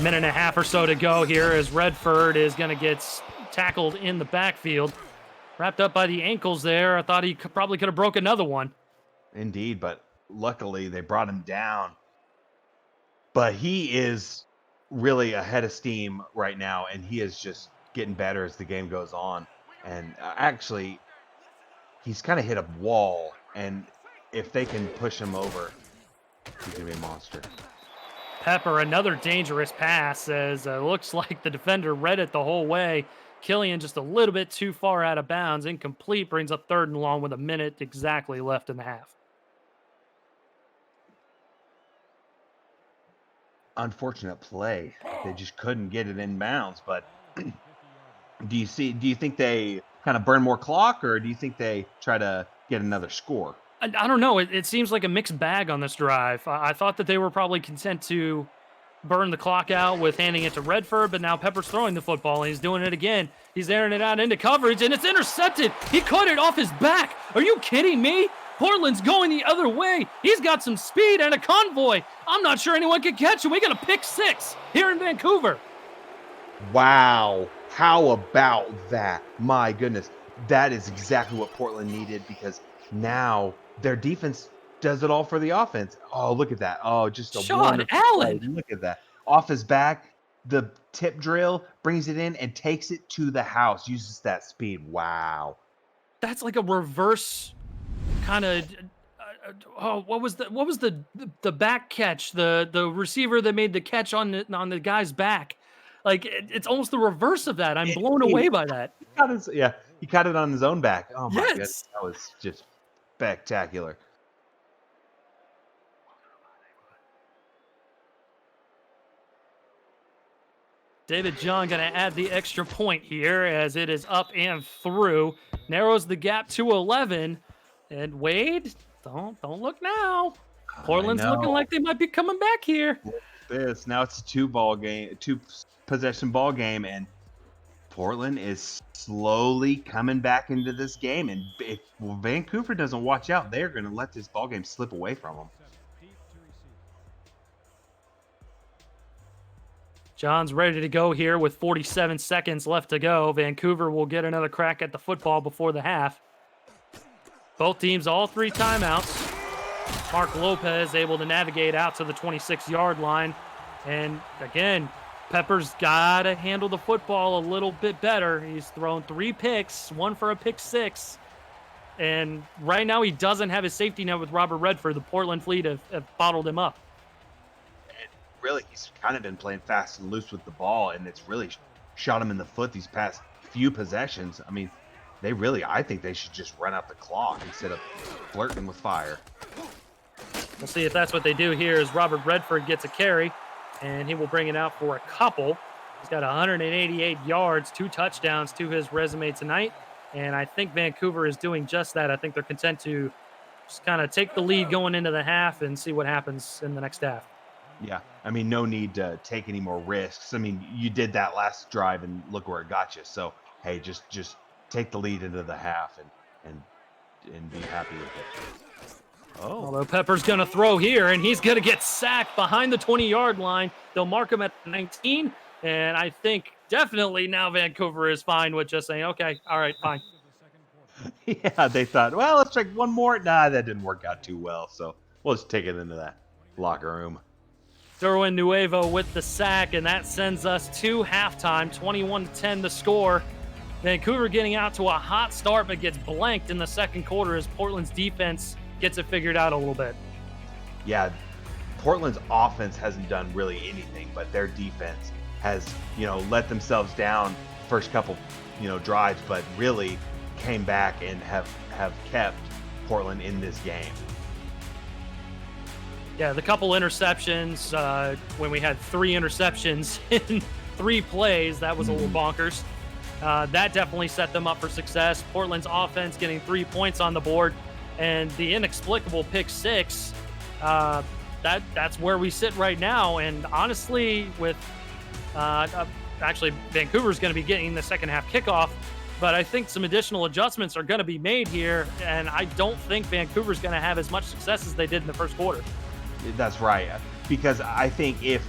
Minute and a half or so to go here as Redford is going to get tackled in the backfield. Wrapped up by the ankles there. I thought he probably could have broke another one. Indeed, but luckily they brought him down. But he is really ahead of steam right now, and he is just getting better as the game goes on. And actually, he's kind of hit a wall, and if they can push him over, he's going to be a monster. Pepper, another dangerous pass as looks like the defender read it the whole way. Killian just a little bit too far out of bounds. Incomplete, brings up 3rd and long with a minute exactly left in the half. Unfortunate play. They just couldn't get it in bounds, but do you think they kind of burn more clock, or do you think they try to get another score? I don't know. It seems like a mixed bag on this drive. I thought that they were probably content to burn the clock out with handing it to Redford, but now Pepper's throwing the football, and he's doing it again. He's airing it out into coverage, and it's intercepted. He caught it off his back. Are you kidding me? Portland's going the other way. He's got some speed and a convoy. I'm not sure anyone can catch him. We got a pick 6 here in Vancouver. Wow. How about that? My goodness. That is exactly what Portland needed, because now their defense does it all for the offense. Oh, look at that. Oh, just a Sean wonderful Allen. play. Look at that. Off his back, the tip drill, brings it in and takes it to the house. Uses that speed. Wow. That's like a reverse kind of what was the back catch? The receiver that made the catch on the guy's back. Like it's almost the reverse of that. I'm blown away by that. He caught it on his own back. Oh my goodness. That was just spectacular. David John going to add the extra point here as it is up and through. Narrows the gap to 11. And Wade, don't look now. Portland's looking like they might be coming back here. This now it's a 2-possession ball game, and Portland is slowly coming back into this game. And if Vancouver doesn't watch out, they're going to let this ball game slip away from them. John's ready to go here with 47 seconds left to go. Vancouver will get another crack at the football before the half. Both teams, all 3 timeouts. Mark Lopez able to navigate out to the 26-yard line. And again, Pepper's got to handle the football a little bit better. He's thrown 3 picks, 1 for a pick 6. And right now he doesn't have his safety net with Robert Redford. The Portland Fleet have bottled him up. Really, he's kind of been playing fast and loose with the ball, and it's really shot him in the foot these past few possessions. I mean, I think they should just run out the clock instead of flirting with fire. We'll see if that's what they do here as Robert Redford gets a carry, and he will bring it out for a couple. He's got 188 yards, 2 touchdowns to his resume tonight, and I think Vancouver is doing just that. I think they're content to just kind of take the lead going into the half and see what happens in the next half. Yeah, I mean, no need to take any more risks. I mean, you did that last drive, and look where it got you. So, hey, just take the lead into the half and be happy with it. Oh. Although Pepper's going to throw here, and he's going to get sacked behind the 20-yard line. They'll mark him at 19, And I think definitely now Vancouver is fine with just saying, okay, all right, fine. Yeah, they thought, well, let's try one more. Nah, that didn't work out too well. So we'll just take it into that locker room. Derwin Nuevo with the sack, and that sends us to halftime, 21-10 the score. Vancouver getting out to a hot start, but gets blanked in the second quarter as Portland's defense gets it figured out a little bit. Yeah, Portland's offense hasn't done really anything, but their defense has, let themselves down first couple, drives, but really came back and have kept Portland in this game. Yeah, the couple interceptions, when we had 3 interceptions in 3 plays, that was a little bonkers. That definitely set them up for success. Portland's offense getting 3 points on the board, and the inexplicable pick 6. That's where we sit right now. And honestly, with actually Vancouver's going to be getting the second half kickoff, but I think some additional adjustments are going to be made here, and I don't think Vancouver's going to have as much success as they did in the first quarter. That's right, because I think if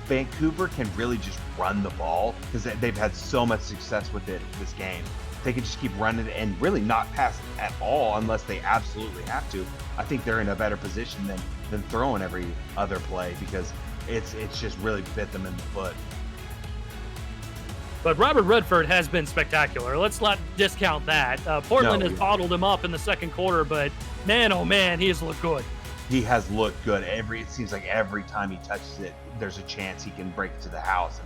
Vancouver can really just run the ball, because they've had so much success with it this game, they can just keep running it and really not pass at all unless they absolutely have to. I think they're in a better position than throwing every other play, because it's just really bit them in the foot. But Robert Redford has been spectacular. Let's not discount that. Portland has bottled him up in the second quarter, but man, oh man, he has looked good. He has looked good. It seems like every time he touches it, there's a chance he can break it to the house.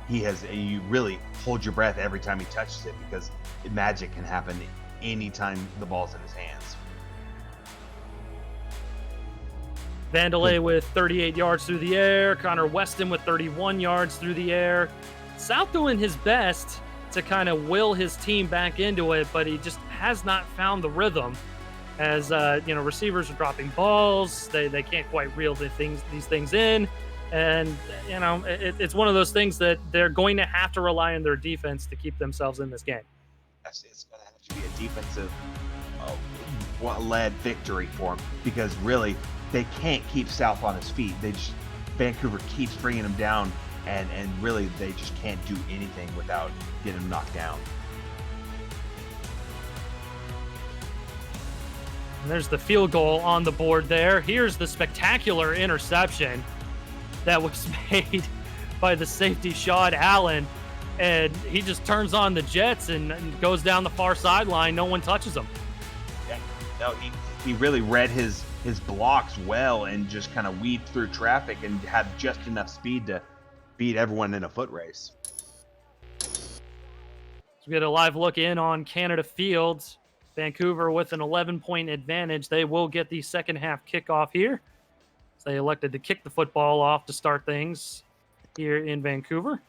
And you really hold your breath every time he touches it, because magic can happen anytime the ball's in his hands. Vandelay with 38 yards through the air. Connor Weston with 31 yards through the air. South doing his best to kind of will his team back into it, but he just has not found the rhythm. As receivers are dropping balls, they can't quite reel these things in, and it's one of those things that they're going to have to rely on their defense to keep themselves in this game. It's going to have to be a defensive led victory for them, because really they can't keep South on his feet. Vancouver keeps bringing him down, and really they just can't do anything without getting him knocked down. And there's the field goal on the board there. Here's the spectacular interception that was made by the safety Shad Allen, and he just turns on the jets and goes down the far sideline. No one touches him. Yeah, no, he really read his blocks well and just kind of weaved through traffic and had just enough speed to beat everyone in a foot race. So we get a live look in on Canada Fields. Vancouver with an 11-point advantage. They will get the second half kickoff here. So they elected to kick the football off to start things here in Vancouver.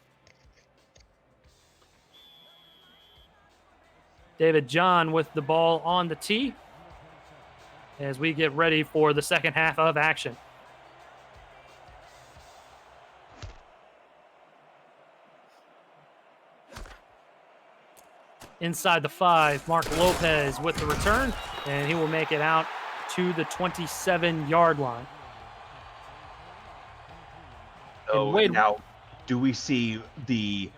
David John with the ball on the tee as we get ready for the second half of action. Inside the 5, Mark Lopez with the return, and he will make it out to the 27-yard line. So now, do we see the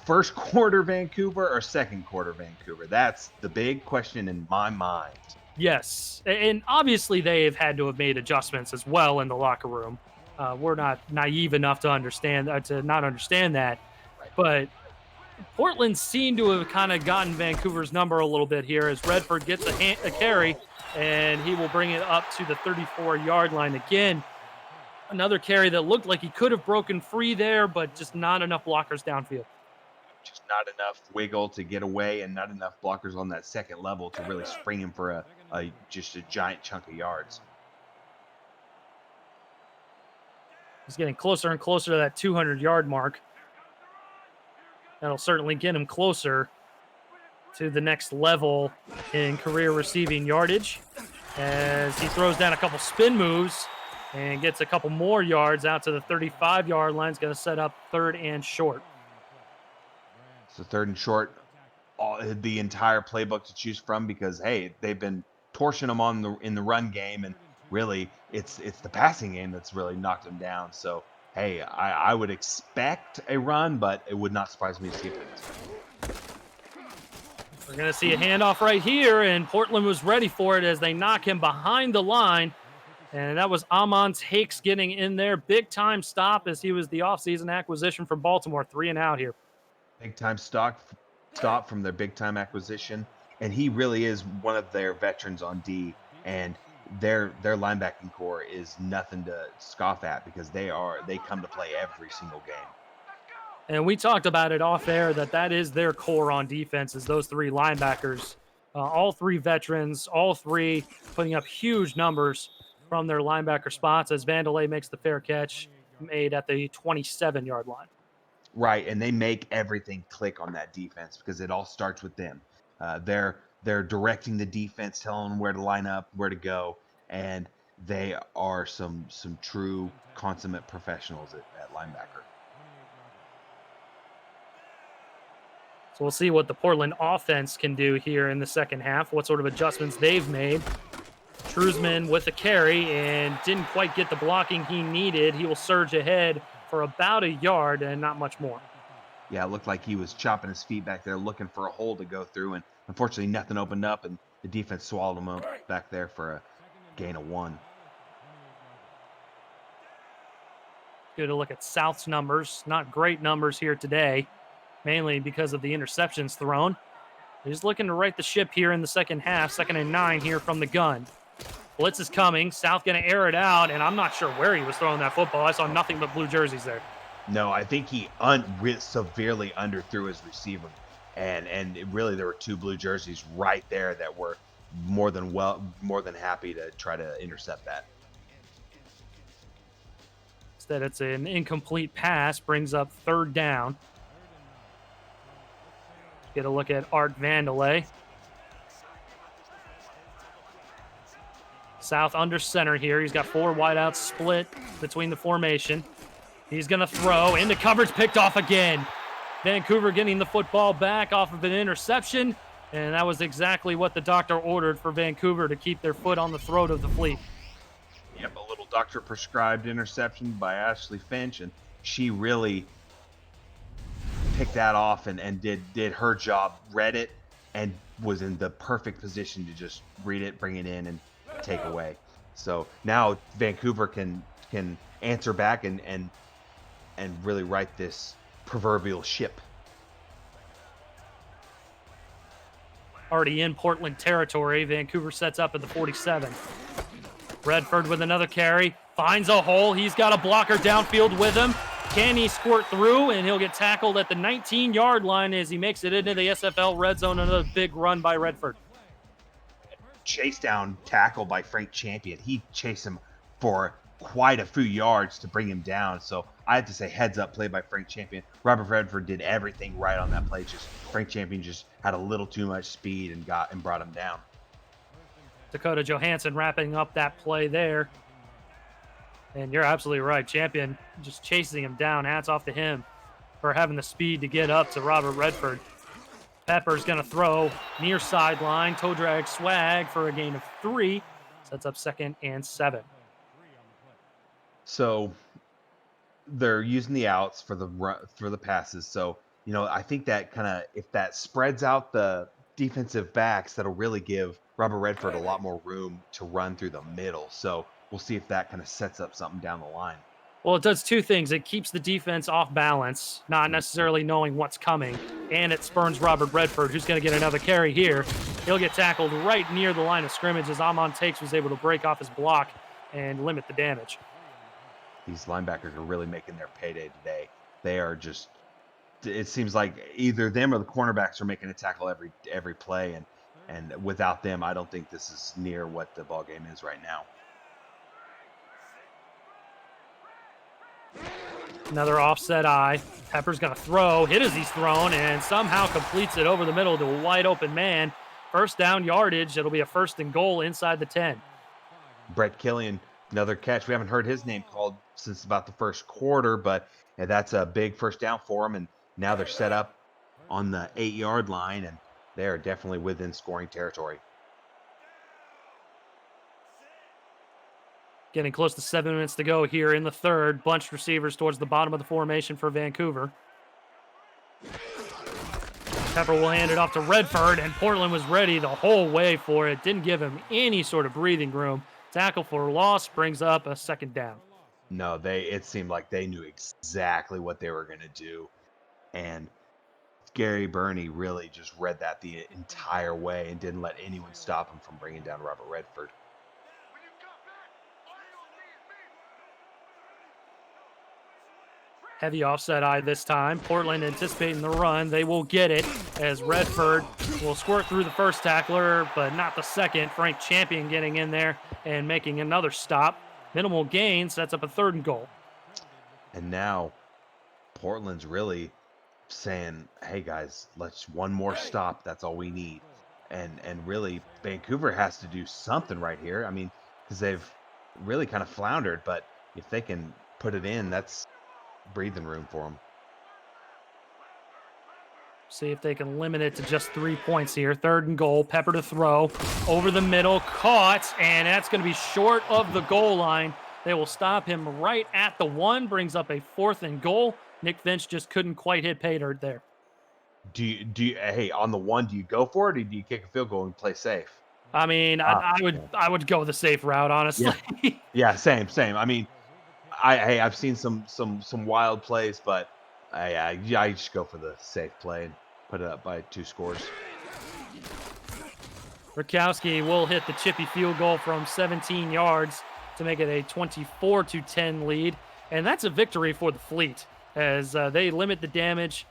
first quarter Vancouver or second quarter Vancouver? That's the big question in my mind. Yes, and obviously they have had to have made adjustments as well in the locker room. We're not naive enough to not understand that, Right. But Portland seemed to have kind of gotten Vancouver's number a little bit here as Redford gets a carry, and he will bring it up to the 34-yard line again. Another carry that looked like he could have broken free there, but just not enough blockers downfield. Just not enough wiggle to get away, and not enough blockers on that second level to really spring him for just a giant chunk of yards. He's getting closer and closer to that 200-yard mark. That'll certainly get him closer to the next level in career receiving yardage as he throws down a couple spin moves and gets a couple more yards out to the 35-yard line. Is going to set up third and short. So third and short, the entire playbook to choose from, because hey, they've been torching them in the run game, and really it's the passing game that's really knocked them down. So hey, I would expect a run, but it would not surprise me to see it. We're going to see a handoff right here, and Portland was ready for it as they knock him behind the line. And that was Amon Takes getting in there. Big time stop as he was the offseason acquisition from Baltimore. 3 and out here. Big time stop from their big time acquisition, and he really is one of their veterans on D. And their linebacking core is nothing to scoff at because they come to play every single game. And we talked about it off air that is their core on defense is those 3 linebackers. All 3 veterans, all 3 putting up huge numbers from their linebacker spots as Vandelay makes the fair catch made at the 27-yard line. Right, and they make everything click on that defense because it all starts with them. They're directing the defense, telling them where to line up, where to go, and they are some true consummate professionals at linebacker. So we'll see what the Portland offense can do here in the second half, what sort of adjustments they've made. Truzman with a carry and didn't quite get the blocking he needed. He will surge ahead for about a yard and not much more. Yeah, it looked like he was chopping his feet back there looking for a hole to go through, and unfortunately nothing opened up, and the defense swallowed him up back there for a gain of 1. Good to look at South's numbers. Not great numbers here today, mainly because of the interceptions thrown. He's looking to right the ship here in the second half. 2nd and 9 here from the gun. Blitz is coming. South going to air it out, and I'm not sure where he was throwing that football. I saw nothing but blue jerseys there. No, I think he severely underthrew his receiver, and really there were 2 blue jerseys right there that were more than happy to try to intercept that. Instead, it's an incomplete pass, brings up 3rd down. Get a look at Art Vandelay. South under center here. He's got 4 wideouts split between the formation. He's going to throw into coverage, picked off again. Vancouver getting the football back off of an interception, and that was exactly what the doctor ordered for Vancouver to keep their foot on the throat of the Fleet. Yep, a little doctor prescribed interception by Ashley Finch, and she really picked that off and did her job, read it, and was in the perfect position to just read it, bring it in, and take away. So now Vancouver can answer back and really right this proverbial ship. Already in Portland territory, Vancouver sets up at the 47. Redford with another carry, finds a hole. He's got a blocker downfield with him. Can he squirt through? And he'll get tackled at the 19-yard line as he makes it into the SFL red zone. Another big run by Redford. Chase down tackle by Frank Champion. He chased him for quite a few yards to bring him down. So I have to say heads up play by Frank Champion. Robert Redford did everything right on that play. Just Frank Champion just had a little too much speed and brought him down. Dakota Johansson wrapping up that play there. And you're absolutely right. Champion just chasing him down. Hats off to him for having the speed to get up to Robert Redford. Pepper's going to throw near sideline. Toe drag swag for a gain of 3. Sets up 2nd and 7. So they're using the outs for the passes. So, I think that kind of, if that spreads out the defensive backs, that'll really give Robert Redford a lot more room to run through the middle. So we'll see if that kind of sets up something down the line. Well, it does 2 things. It keeps the defense off balance, not necessarily knowing what's coming, and it spurns Robert Redford, who's going to get another carry here. He'll get tackled right near the line of scrimmage as Amon Takes was able to break off his block and limit the damage. These linebackers are really making their payday today. They are just, it seems like either them or the cornerbacks are making a tackle every play, and without them, I don't think this is near what the ball game is right now. Another offset eye. Pepper's going to throw, hit as he's thrown, and somehow completes it over the middle to a wide open man. 1st down yardage. It'll be a 1st and goal inside the 10. Brett Killian, another catch. We haven't heard his name called since about the 1st quarter, but that's a big 1st down for him. And now they're set up on the 8-yard line, and they're definitely within scoring territory. Getting close to 7 minutes to go here in the third. Bunched receivers towards the bottom of the formation for Vancouver. Pepper will hand it off to Redford, and Portland was ready the whole way for it. Didn't give him any sort of breathing room. Tackle for loss brings up a second down. No, it seemed like they knew exactly what they were going to do. And Gary Burney really just read that the entire way and didn't let anyone stop him from bringing down Robert Redford. Heavy offset eye this time. Portland anticipating the run. They will get it as Redford will squirt through the first tackler, but not the second. Frank Champion getting in there and making another stop. Minimal gain sets up a 3rd and goal. And now Portland's really saying, hey guys, let's one more stop. That's all we need. And really Vancouver has to do something right here. I mean, because they've really kind of floundered, but if they can put it in, that's breathing room for them. See if they can limit it to just 3 points here. 3rd and goal. Pepper to throw. Over the middle. Caught. And that's going to be short of the goal line. They will stop him right at the 1. Brings up a 4th and goal. Nick Finch just couldn't quite hit pay dirt there. Do you hey, on the 1, do you go for it or do you kick a field goal and play safe? I mean, I would go the safe route, honestly. Yeah, same. I mean, I've seen some wild plays, but I just go for the safe play and put it up by 2 scores. Rakowski will hit the chippy field goal from 17 yards to make it a 24-10 lead, and that's a victory for the Fleet as they limit the damage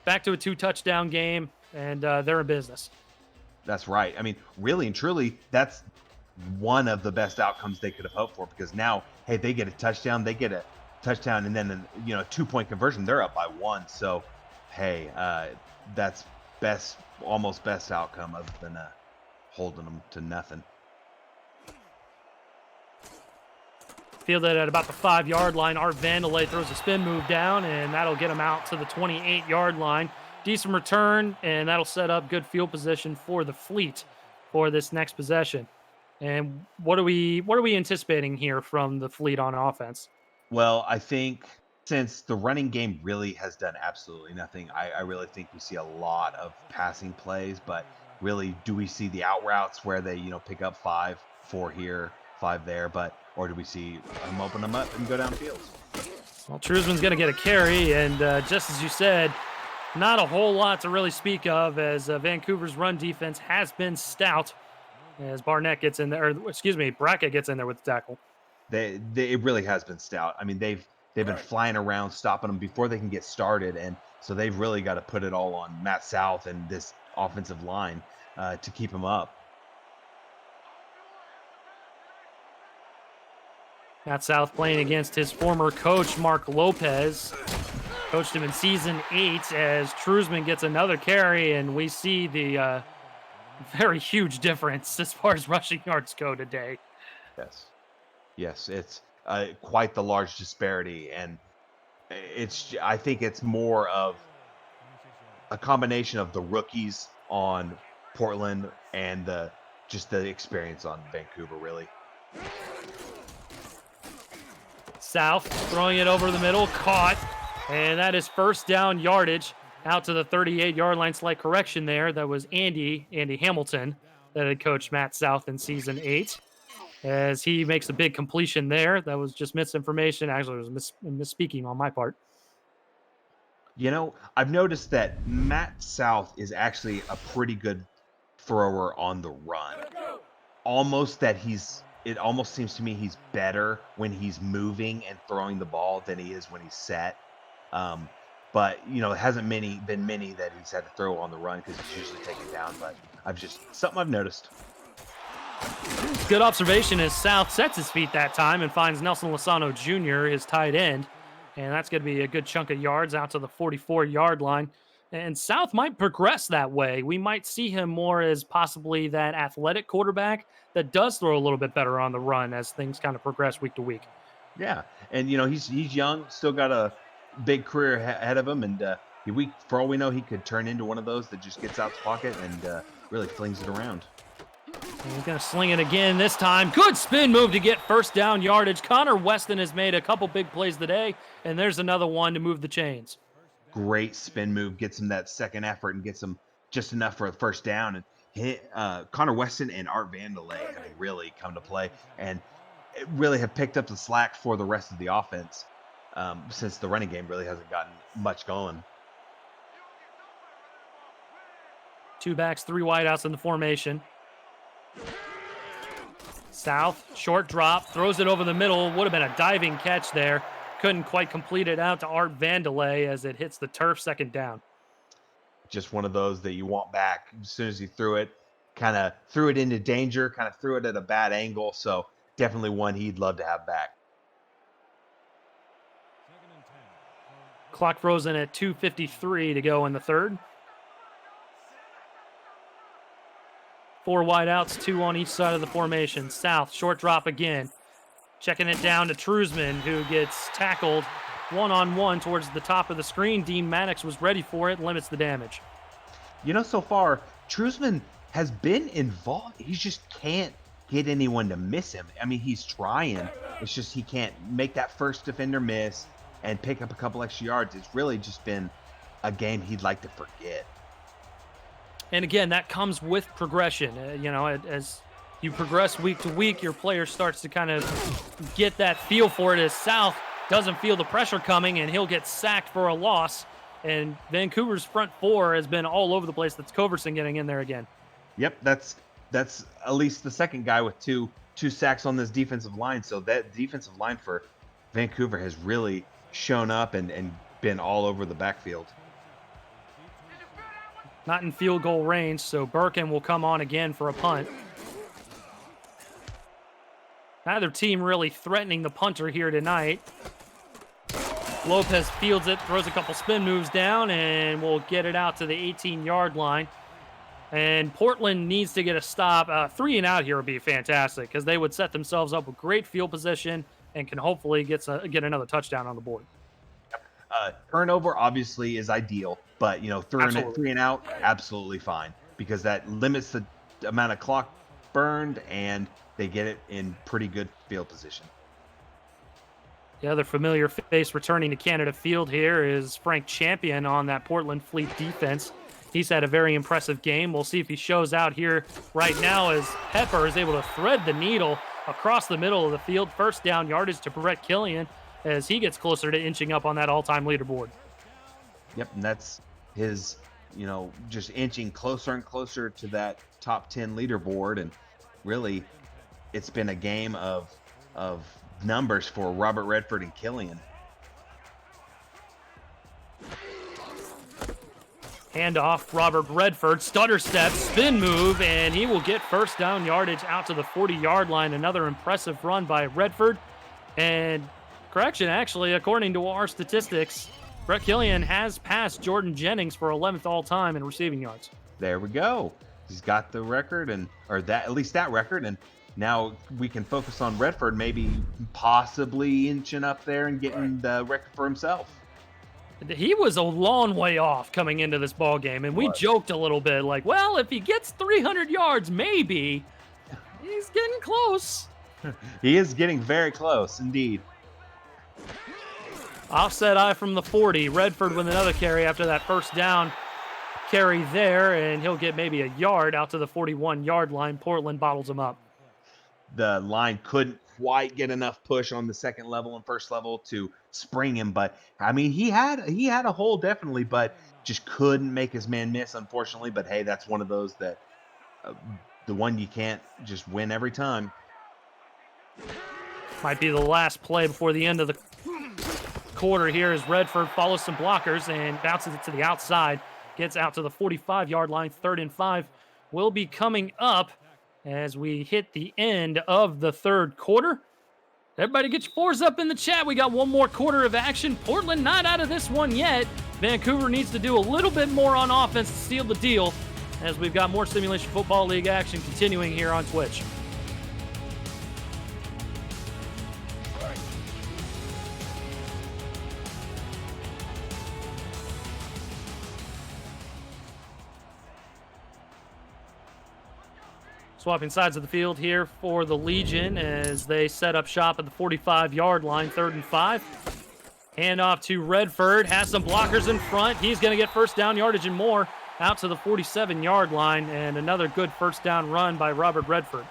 back to a 2-touchdown game, and they're in business. That's right. I mean, really and truly, that's one of the best outcomes they could have hoped for, because now, hey, they get a touchdown, and then a 2-point conversion, they're up by 1. So, hey, that's almost best outcome other than holding them to nothing. Fielded at about the 5-yard line. Art Vandelay throws a spin move down, and that'll get him out to the 28-yard line. Decent return, and that'll set up good field position for the Fleet for this next possession. And what are we anticipating here from the Fleet on offense? Well, I think since the running game really has done absolutely nothing, I really think we see a lot of passing plays, but really, do we see the out routes where they, pick up 5, 4 here, 5 there, or do we see them open them up and go downfield? Well, Truzman's going to get a carry, and just as you said, not a whole lot to really speak of as Vancouver's run defense has been stout as Brackett gets in there with the tackle. It really has been stout. I mean, they've been flying around, stopping them before they can get started, and so they've really got to put it all on Matt South and this offensive line to keep him up. Matt South playing against his former coach, Mark Lopez. Coached him in season 8 as Truzman gets another carry, and we see the very huge difference as far as rushing yards go today. Yes, it's quite the large disparity, and I think it's more of a combination of the rookies on Portland and the experience on Vancouver, really. South throwing it over the middle, caught, and that is first down yardage out to the 38-yard line. Slight correction there. That was Andy Hamilton that had coached Matt South in season 8. As he makes a big completion there. That was just misinformation. Actually, it was misspeaking on my part. I've noticed that Matt South is actually a pretty good thrower on the run. It almost seems to me he's better when he's moving and throwing the ball than he is when he's set. But, it hasn't been many that he's had to throw on the run because he's usually taken down. But something I've noticed. Good observation as South sets his feet that time and finds Nelson Lozano Jr., his tight end. And that's going to be a good chunk of yards out to the 44-yard line. And South might progress that way. We might see him more as possibly that athletic quarterback that does throw a little bit better on the run as things kind of progress week to week. Yeah, and he's young, still got a big career ahead of him, and for all we know, he could turn into one of those that just gets out the pocket and really flings it around. And he's going to sling it again this time. Good spin move to get first down yardage. Connor Weston has made a couple big plays today, and there's another one to move the chains. Great spin move, gets him that second effort and gets him just enough for a first down. And hit Connor Weston and Art Vandelay have really come to play and really have picked up the slack for the rest of the offense since the running game really hasn't gotten much going. 2 backs, 3 wideouts in the formation. South, short drop, throws it over the middle. Would have been a diving catch there. Couldn't quite complete it out to Art Vandelay as it hits the turf, second down. Just one of those that you want back. As soon as he threw it, kind of threw it into danger, kind of threw it at a bad angle. So definitely one he'd love to have back. Clock frozen at 2:53 to go in the third. 4 wideouts, 2 on each side of the formation. South, short drop again. Checking it down to Truzman, who gets tackled one-on-one towards the top of the screen. Dean Maddox was ready for it, limits the damage. You know, so far, Truzman has been involved. He just can't get anyone to miss him. I mean, he's trying. It's just he can't make that first defender miss and pick up a couple extra yards. It's really just been a game he'd like to forget. And again, that comes with progression. As you progress week to week, your player starts to kind of get that feel for it as South doesn't feel the pressure coming, and he'll get sacked for a loss. And Vancouver's front four has been all over the place. That's Coverson getting in there again. Yep, that's at least the second guy with two sacks on this defensive line. So that defensive line for Vancouver has really shown up and been all over the backfield. Not in field goal range, so Birkin will come on again for a punt. Neither team really threatening the punter here tonight. Lopez fields it, throws a couple spin moves down, and will get it out to the 18-yard line. And Portland needs to get a stop. 3 and out here would be fantastic because they would set themselves up with great field position and can hopefully get another touchdown on the board. Turnover obviously is ideal, but three and out, absolutely fine because that limits the amount of clock burned and they get it in pretty good field position. The other familiar face returning to Canada Field here is Frank Champion on that Portland Fleet defense. He's had a very impressive game. We'll see if he shows out here right now as Pepper is able to thread the needle across the middle of the field. First down yardage to Brett Killian as he gets closer to inching up on that all-time leaderboard. Yep, and that's his, just inching closer and closer to that top 10 leaderboard. And really, it's been a game of numbers for Robert Redford and Killian. Handoff, Robert Redford, stutter step, spin move, and he will get first down yardage out to the 40-yard line. Another impressive run by Redford. And correction, actually, according to our statistics, Brett Killian has passed Jordan Jennings for 11th all-time in receiving yards. There we go. He's got the record, at least that record, and now we can focus on Redford maybe possibly inching up there and getting the record for himself. He was a long way off coming into this ball game, and we joked a little bit like, well, if he gets 300 yards, maybe. He's getting close. He is getting very close, indeed. Offset eye from the 40. Redford with another carry after that first down carry there, and he'll get maybe a yard out to the 41-yard line. Portland bottles him up. The line couldn't quite get enough push on the second level and first level to spring him, but I mean he had a hole definitely, but just couldn't make his man miss, unfortunately. But hey, that's one of those that the one you can't just win every time. Might be the last play before the end of the quarter here as Redford follows some blockers and bounces it to the outside, gets out to the 45-yard line. 3rd and 5 will be coming up as we hit the end of the third quarter. Everybody get your fours up in the chat. We got one more quarter of action. Portland not out of this one yet. Vancouver needs to do a little bit more on offense to seal the deal as we've got more Simulation Football League action continuing here on Twitch. Swapping sides of the field here for the Legion as they set up shop at the 45-yard line, 3rd and 5. Hand off to Redford, has some blockers in front. He's going to get first down yardage and more out to the 47-yard line, and another good first down run by Robert Redford.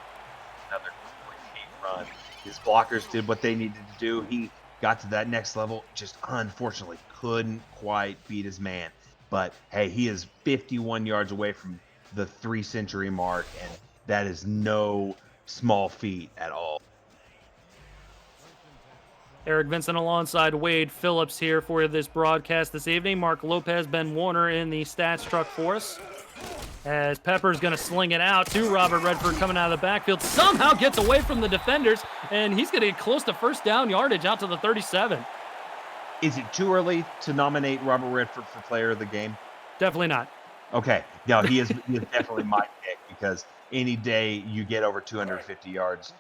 Another great run. His blockers did what they needed to do. He got to that next level, just unfortunately couldn't quite beat his man. But hey, he is 51 yards away from the 3-century mark, and that is no small feat at all. Eric Vincent alongside Wade Phillips here for this broadcast this evening. Mark Lopez, Ben Warner in the stats truck for us. As Pepper's going to sling it out to Robert Redford coming out of the backfield. Somehow gets away from the defenders, and he's going to get close to first down yardage out to the 37. Is it too early to nominate Robert Redford for player of the game? Definitely not. Okay. No, he is definitely my pick, because any day you get over 250 yards,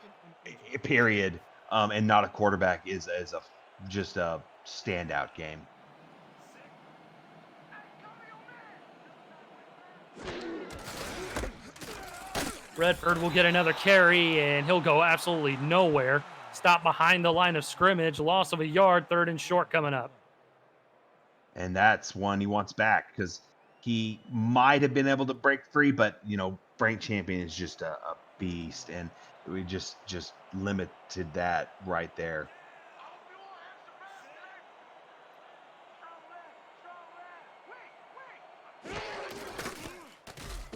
period, and not a quarterback is just a standout game. Redford will get another carry, and he'll go absolutely nowhere. Stop behind the line of scrimmage. Loss of a yard, 3rd and short coming up. And that's one he wants back, because he might have been able to break free, but, Frank Champion is just a beast, and we just limited that right there.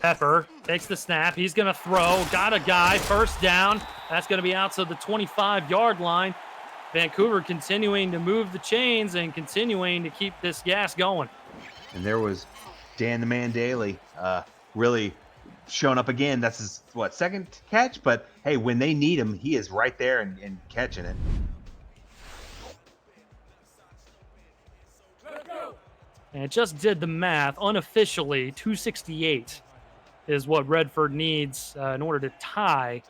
Pepper takes the snap. He's going to throw. Got a guy. First down. That's going to be outside the 25-yard line. Vancouver continuing to move the chains and continuing to keep this gas going. And there was Dan the Man Daly really showing up again. That's his, second catch? But, hey, when they need him, he is right there and catching it. And it just did the math. Unofficially, 268 is what Redford needs in order to tie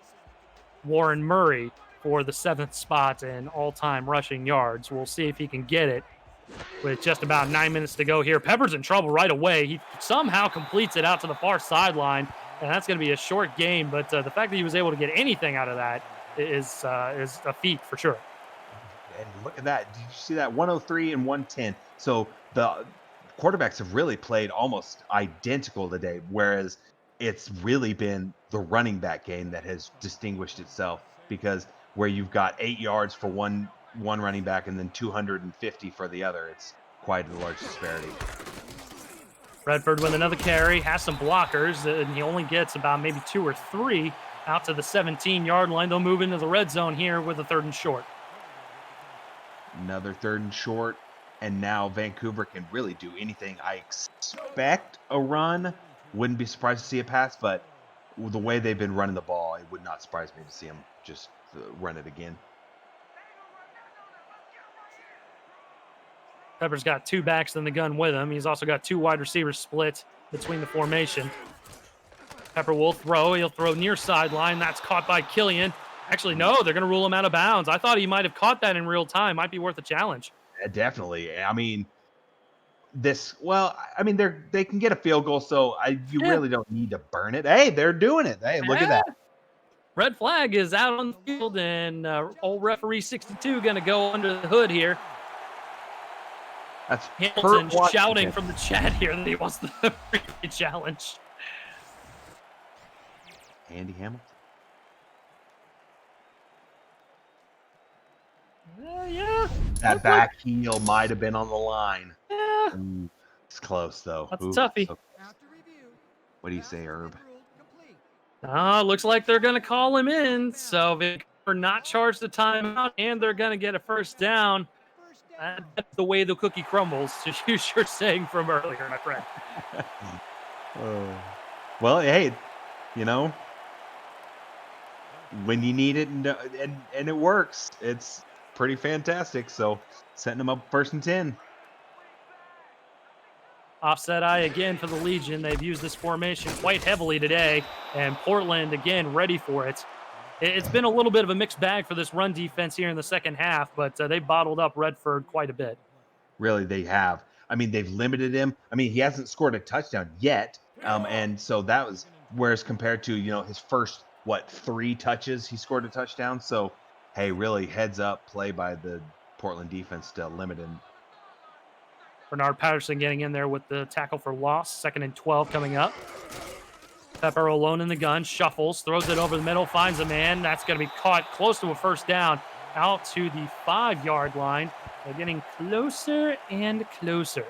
Warren Murray for the 7th spot in all-time rushing yards. We'll see if he can get it with just about 9 minutes to go here. Pepper's in trouble right away. He somehow completes it out to the far sideline, and that's going to be a short game. But the fact that he was able to get anything out of that is a feat for sure. And look at that. Did you see that? 103 and 110. So the quarterbacks have really played almost identical today, whereas it's really been the running back game that has distinguished itself, because where you've got 8 yards for one running back and then 250 for the other, it's quite a large disparity. Redford with another carry, has some blockers, and he only gets about maybe 2 or 3 out to the 17-yard line. They'll move into the red zone here with a 3rd and short. Another 3rd and short, and now Vancouver can really do anything. I expect a run. Wouldn't be surprised to see a pass, but the way they've been running the ball, it would not surprise me to see them just run it again. Pepper's got 2 backs in the gun with him. He's also got 2 wide receivers split between the formation. Pepper will throw. He'll throw near sideline. That's caught by Killian. Actually, no, they're going to rule him out of bounds. I thought he might have caught that in real time. Might be worth a challenge. Definitely. I mean, they can get a field goal, so really don't need to burn it. Hey, they're doing it. Hey, look at that. Red flag is out on the field, and old referee 62 going to go under the hood here. That's Hamilton shouting from the chat here that he wants the free challenge. Andy Hamilton. Yeah. That back heel might have been on the line. Yeah. Ooh, it's close, though. That's a toughie. What do you say, Herb? Looks like they're going to call him in. So Vancouver not charged the timeout, and they're going to get a first down. That's the way the cookie crumbles, to use your saying from earlier, my friend. Well, hey, when you need it and it works, it's pretty fantastic. So setting them up 1st and 10. Offset eye again for the Legion. They've used this formation quite heavily today, and Portland again ready for it. It's been a little bit of a mixed bag for this run defense here in the second half, but they bottled up Redford quite a bit. Really, they have. I mean, they've limited him. I mean, he hasn't scored a touchdown yet, and so that was, whereas compared to his first 3 touches, he scored a touchdown. So, hey, really heads up play by the Portland defense to limit him. Bernard Patterson getting in there with the tackle for loss. 2nd and 12 coming up. Pepper alone in the gun, shuffles, throws it over the middle, finds a man. That's going to be caught close to a first down, out to the 5-yard line. They're getting closer and closer.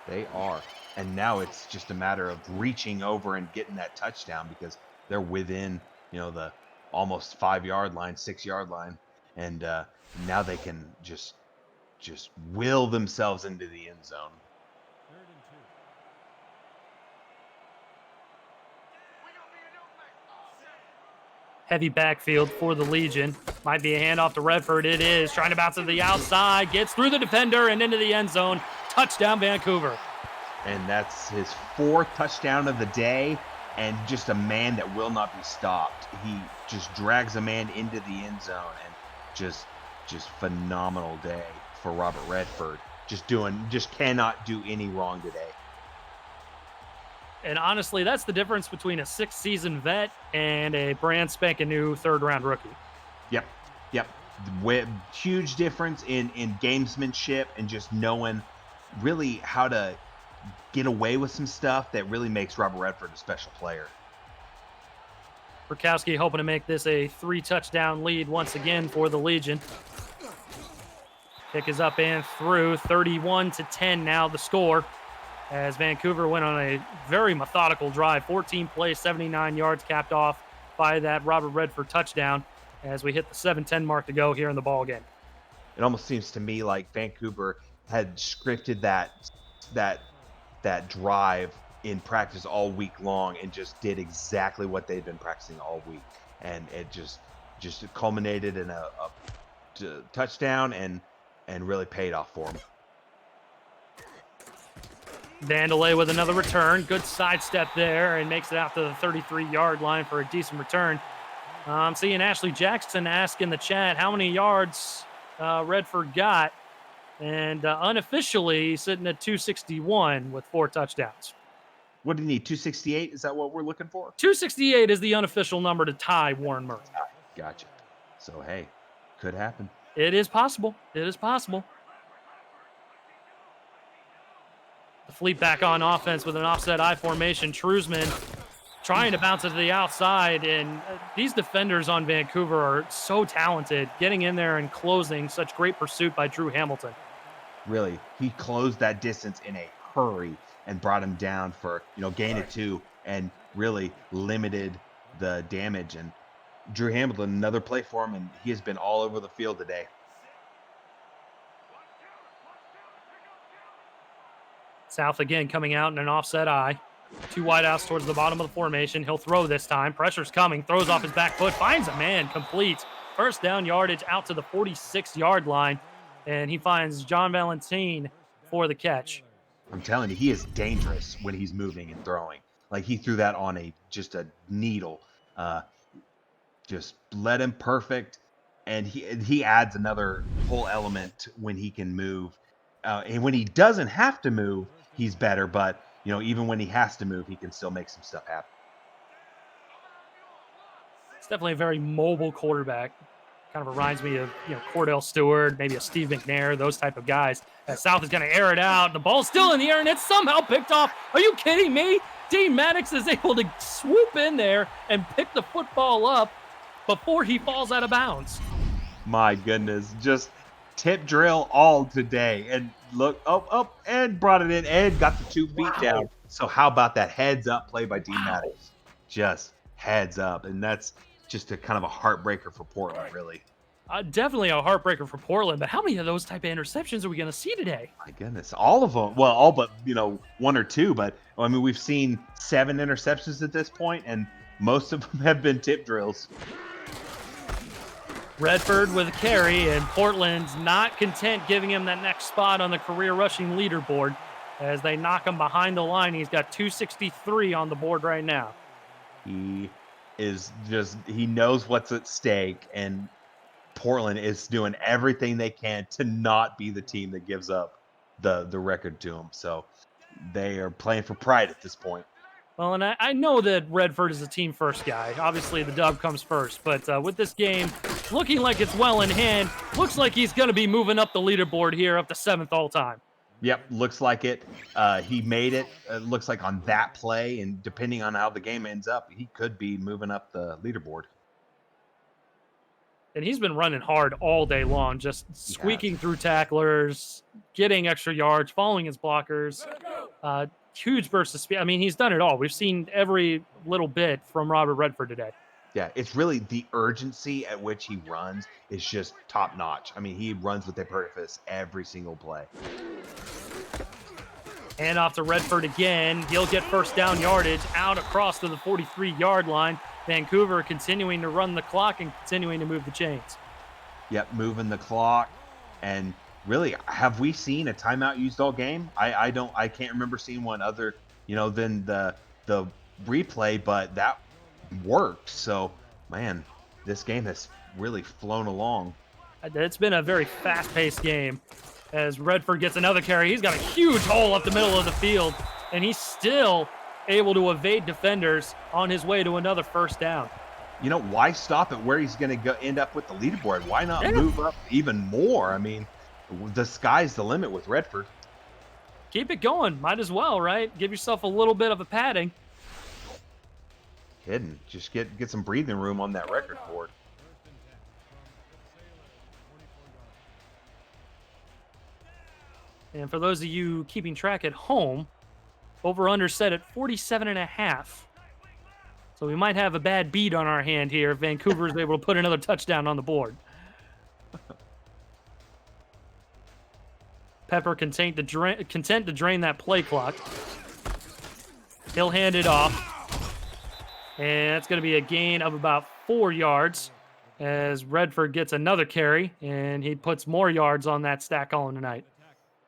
They are. And now it's just a matter of reaching over and getting that touchdown because they're within, the almost 5-yard line, 6-yard line. And now they can just will themselves into the end zone. Heavy backfield for the Legion. Might be a handoff to Redford. It is. Trying to bounce to the outside. Gets through the defender and into the end zone. Touchdown, Vancouver. And that's his 4th touchdown of the day. And just a man that will not be stopped. He just drags a man into the end zone. And just phenomenal day for Robert Redford. Just cannot do any wrong today. And honestly, that's the difference between a 6th-season vet and a brand spanking new 3rd-round rookie. Yep. Huge difference in gamesmanship and just knowing really how to get away with some stuff that really makes Robert Redford a special player. Burkowski hoping to make this a 3-touchdown lead once again for the Legion. Kick is up and through. 31-10 now the score, as Vancouver went on a very methodical drive. 14 plays, 79 yards, capped off by that Robert Redford touchdown as we hit the 7:10 mark to go here in the ball game. It almost seems to me like Vancouver had scripted that drive in practice all week long and just did exactly what they'd been practicing all week. And it just culminated in a touchdown and really paid off for them. Vandelay with another return. Good sidestep there and makes it out to the 33-yard line for a decent return. I'm seeing Ashley Jackson ask in the chat how many yards Redford got. And unofficially sitting at 261 with 4 touchdowns. What do you need, 268? Is that what we're looking for? 268 is the unofficial number to tie Warren Murray. Gotcha. So, hey, could happen. It is possible. It is possible. The Fleet back on offense with an offset I formation. Trusman trying to bounce it to the outside, and these defenders on Vancouver are so talented, getting in there and closing. Such great pursuit by Drew Hamilton. Really, he closed that distance in a hurry and brought him down for, gain of 2 and really limited the damage. And Drew Hamilton, another play for him, and he has been all over the field today. South again coming out in an offset I. 2 wideouts towards the bottom of the formation. He'll throw this time. Pressure's coming. Throws off his back foot. Finds a man. Completes. First down yardage out to the 46-yard line. And he finds John Valentine for the catch. I'm telling you, he is dangerous when he's moving and throwing. Like, he threw that on just a needle. Just let him perfect. And he adds another whole element when he can move. And when he doesn't have to move, he's better. But, even when he has to move, he can still make some stuff happen. It's definitely a very mobile quarterback. Kind of reminds me of, Cordell Stewart, maybe a Steve McNair, those type of guys. South is going to air it out. The ball's still in the air, and it's somehow picked off. Are you kidding me? Dean Maddox is able to swoop in there and pick the football up before he falls out of bounds. My goodness, just tip drill all today. And look, and brought it in, and got the 2 feet down. So how about that heads up play by Dean Maddox? Just heads up, and that's just a kind of a heartbreaker for Portland, really. Definitely a heartbreaker for Portland, but how many of those type of interceptions are we going to see today? My goodness, all of them. Well, all but 1 or 2. But I mean, we've seen 7 interceptions at this point, and most of them have been tip drills. Redford with a carry, and Portland's not content giving him that next spot on the career rushing leaderboard as they knock him behind the line. He's got 263 on the board right now. He knows what's at stake, and Portland is doing everything they can to not be the team that gives up the record to them. So they are playing for pride at this point. Well, and I know that Redford is a team first guy. Obviously, the dub comes first. But with this game looking like it's well in hand, looks like he's going to be moving up the leaderboard here up to 7th all time. Yep, looks like it. He made it. Looks like on that play, and depending on how the game ends up, he could be moving up the leaderboard. And he's been running hard all day long, just squeaking through tacklers, getting extra yards, following his blockers. Huge burst of speed. I mean, he's done it all. We've seen every little bit from Robert Redford today. Yeah, it's really the urgency at which he runs is just top notch. I mean, he runs with a purpose every single play. And off to Redford again. He'll get first down yardage out across to the 43-yard line. Vancouver continuing to run the clock and continuing to move the chains. Yep, moving the clock. And really, have we seen a timeout used all game? I can't remember seeing one other, than the replay, but that worked. So, man, this game has really flown along. It's been a very fast-paced game. As Redford gets another carry, he's got a huge hole up the middle of the field, and he's still able to evade defenders on his way to another first down. Why stop at where he's going to end up with the leaderboard? Why not move up even more? I mean, the sky's the limit with Redford. Keep it going. Might as well, right? Give yourself a little bit of a padding. Hidden. Just get some breathing room on that record board. And for those of you keeping track at home, over-under set at 47.5. So we might have a bad beat on our hand here if Vancouver is able to put another touchdown on the board. Pepper content to drain that play clock. He'll hand it off. And that's going to be a gain of about 4 yards as Redford gets another carry, and he puts more yards on that stat column tonight.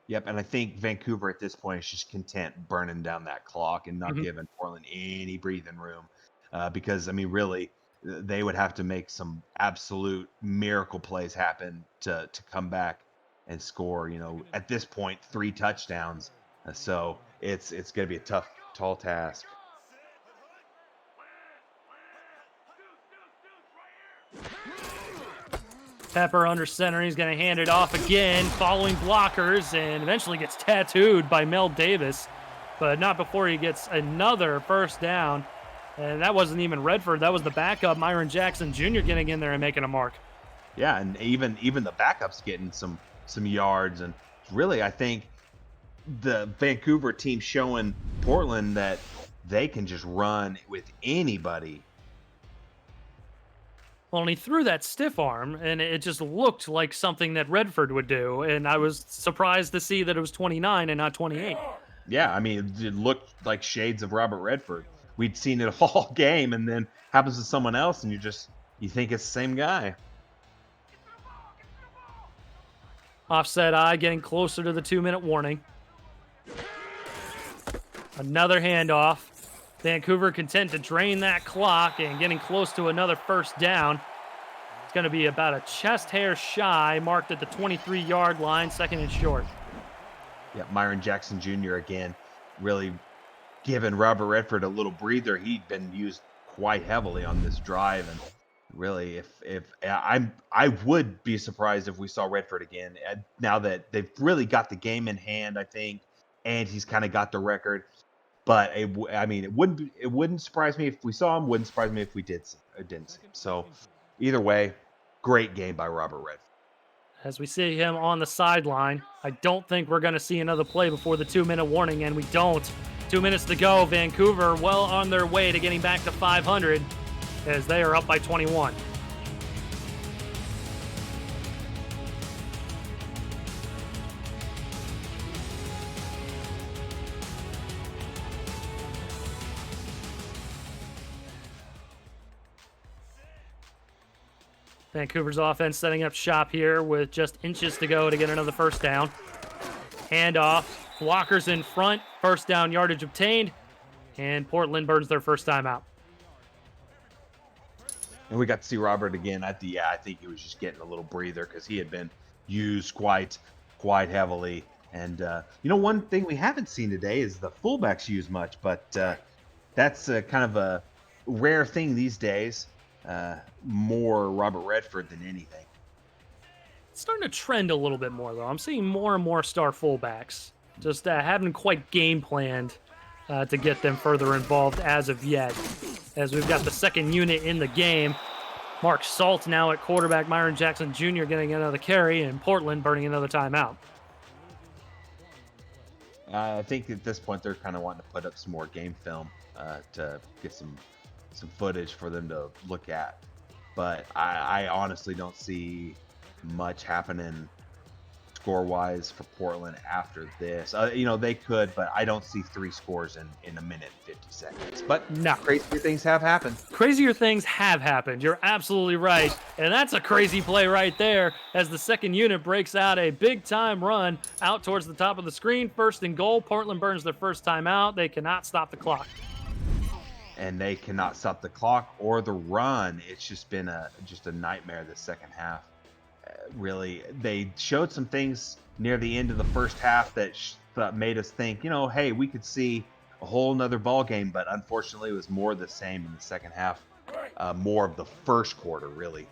Yep, and I think Vancouver at this point is just content burning down that clock and not giving Portland any breathing room. Because, I mean, really, they would have to make some absolute miracle plays happen to come back and score, at this point, 3 touchdowns. So it's going to be a tall task. Pepper under center. He's going to hand it off again, following blockers, and eventually gets tattooed by Mel Davis, but not before he gets another first down. And that wasn't even Redford. That was the backup, Myron Jackson Jr., getting in there and making a mark. Yeah, and even the backup's getting some yards. And really, I think the Vancouver team showing Portland that they can just run with anybody. Well, and he threw that stiff arm, and it just looked like something that Redford would do. And I was surprised to see that it was 29 and not 28. Yeah, I mean, it looked like shades of Robert Redford. We'd seen it all game, and then happens to someone else, and you think it's the same guy. Offset eye getting closer to the 2-minute warning. Another handoff. Vancouver content to drain that clock and getting close to another first down. It's going to be about a chest hair shy, marked at the 23-yard line, 2nd and short. Yeah, Myron Jackson Jr. again, really giving Robert Redford a little breather. He'd been used quite heavily on this drive, and really, I would be surprised if we saw Redford again. Now that they've really got the game in hand, I think, and he's kind of got the record. But it wouldn't surprise me if we saw him. Wouldn't surprise me if we didn't see him. So, either way, great game by Robert Redford. As we see him on the sideline, I don't think we're going to see another play before the 2-minute warning, and we don't. 2 minutes to go. Vancouver well on their way to getting back to 500 as they are up by 21. Vancouver's offense setting up shop here with just inches to go to get another first down. Handoff. Walker's in front. First down yardage obtained. And Portland burns their first time out. And we got to see Robert again. I think he was just getting a little breather because he had been used quite heavily. And, one thing we haven't seen today is the fullbacks used much. But that's kind of a rare thing these days. More Robert Redford than anything. It's starting to trend a little bit more, though. I'm seeing more and more star fullbacks. Just haven't quite game planned to get them further involved as of yet. As we've got the second unit in the game. Mark Salt now at quarterback. Myron Jackson Jr. getting another carry, and Portland burning another timeout. I think at this point they're kind of wanting to put up some more game film to get some footage for them to look at. But I honestly don't see much happening score-wise for Portland after this. They could, but I don't see 3 scores in a minute and 50 seconds. But no, crazier things have happened. Crazier things have happened. You're absolutely right. And that's a crazy play right there as the second unit breaks out a big-time run out towards the top of the screen. First and goal. Portland burns their first time out. They cannot stop the clock. And they cannot stop the clock or the run. It's just been just a nightmare this second half. Really, they showed some things near the end of the first half that made us think, hey, we could see a whole nother ball game. But unfortunately, it was more the same in the second half, more of the first quarter, really.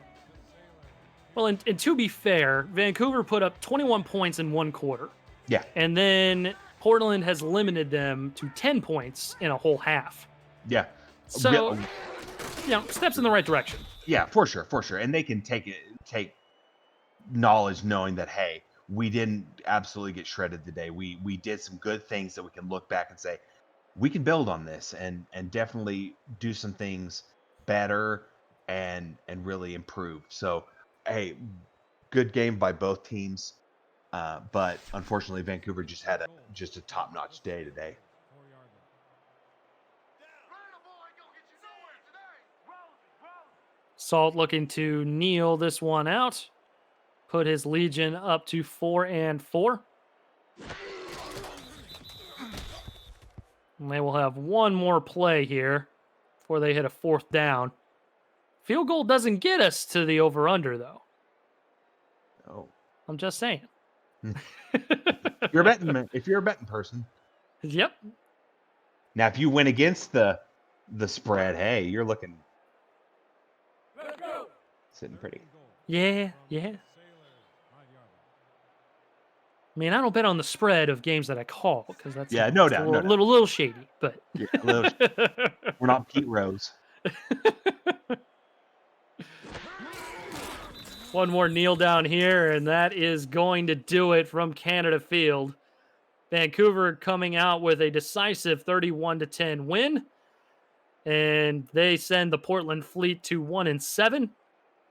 Well, and to be fair, Vancouver put up 21 points in one quarter. Yeah. And then Portland has limited them to 10 points in a whole half. Yeah. So, steps in the right direction. Yeah, for sure. And they can take knowledge knowing that, hey, we didn't absolutely get shredded today. We did some good things that we can look back and say, we can build on this and definitely do some things better and really improve. So, hey, good game by both teams. But unfortunately, Vancouver just had a top-notch day today. Salt looking to kneel this one out. Put his Legion up to 4-4. And they will have one more play here before they hit a 4th down. Field goal doesn't get us to the over-under, though. Oh. I'm just saying. If you're a betting person. Yep. Now, if you win against the spread, hey, you're looking sitting pretty. Yeah. I mean, I don't bet on the spread of games that I call because that's no doubt, a little shady. But we're not Pete Rose. One more kneel down here, and that is going to do it from Canada Field. Vancouver coming out with a decisive 31-10 win, and they send the Portland Fleet to 1-7.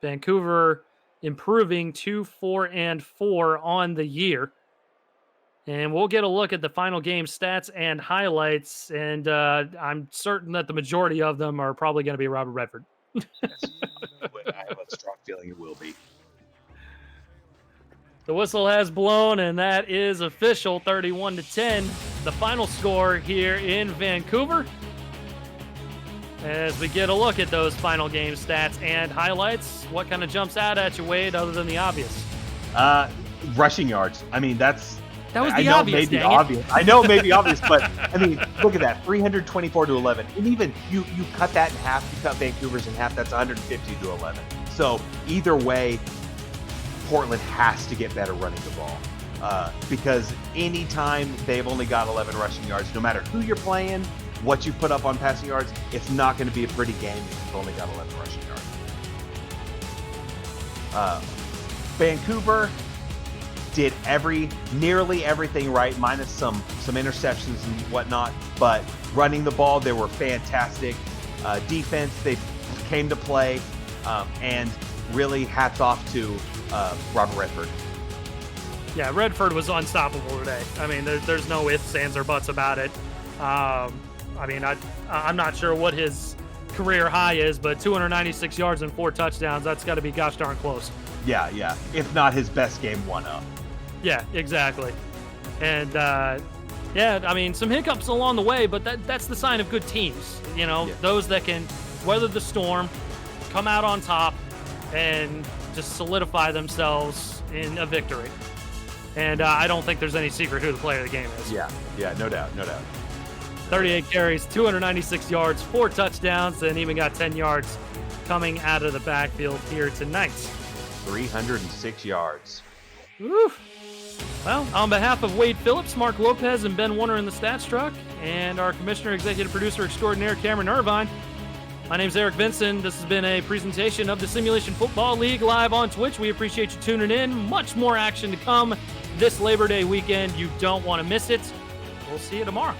Vancouver improving to 4-4 on the year. And we'll get a look at the final game stats and highlights, and I'm certain that the majority of them are probably going to be Robert Redford. Yes. I have a strong feeling it will be. The whistle has blown, and that is official, 31-10. The final score here in Vancouver. As we get a look at those final game stats and highlights, what kind of jumps out at you, Wade, other than the obvious? Rushing yards. I mean, that was the obvious. I know it may be obvious, but I mean, look at that, 324-11. And even you cut that in half, you cut Vancouver's in half, that's 150-11. So either way, Portland has to get better running the ball. Because anytime they've only got 11 rushing yards, no matter who you're playing, what you put up on passing yards, it's not going to be a pretty game if you've only got 11 rushing yards. Vancouver did nearly everything right, minus some interceptions and whatnot. But running the ball, they were fantastic. Defense, they came to play, and really hats off to Robert Redford. Yeah, Redford was unstoppable today. I mean, there's no ifs, ands, or buts about it. I mean, I'm not sure what his career high is, but 296 yards and 4 touchdowns, that's got to be gosh darn close. Yeah. If not his best game, one up. Yeah, exactly. And, I mean, some hiccups along the way, but that's the sign of good teams. Those that can weather the storm, come out on top, and just solidify themselves in a victory. And I don't think there's any secret who the player of the game is. Yeah, no doubt. 38 carries, 296 yards, 4 touchdowns, and even got 10 yards coming out of the backfield here tonight. 306 yards. Woo. Well, on behalf of Wade Phillips, Mark Lopez, and Ben Warner in the Stats Truck, and our commissioner, executive producer extraordinaire, Cameron Irvine, my name's Eric Vinson. This has been a presentation of the Simulation Football League live on Twitch. We appreciate you tuning in. Much more action to come this Labor Day weekend. You don't want to miss it. We'll see you tomorrow.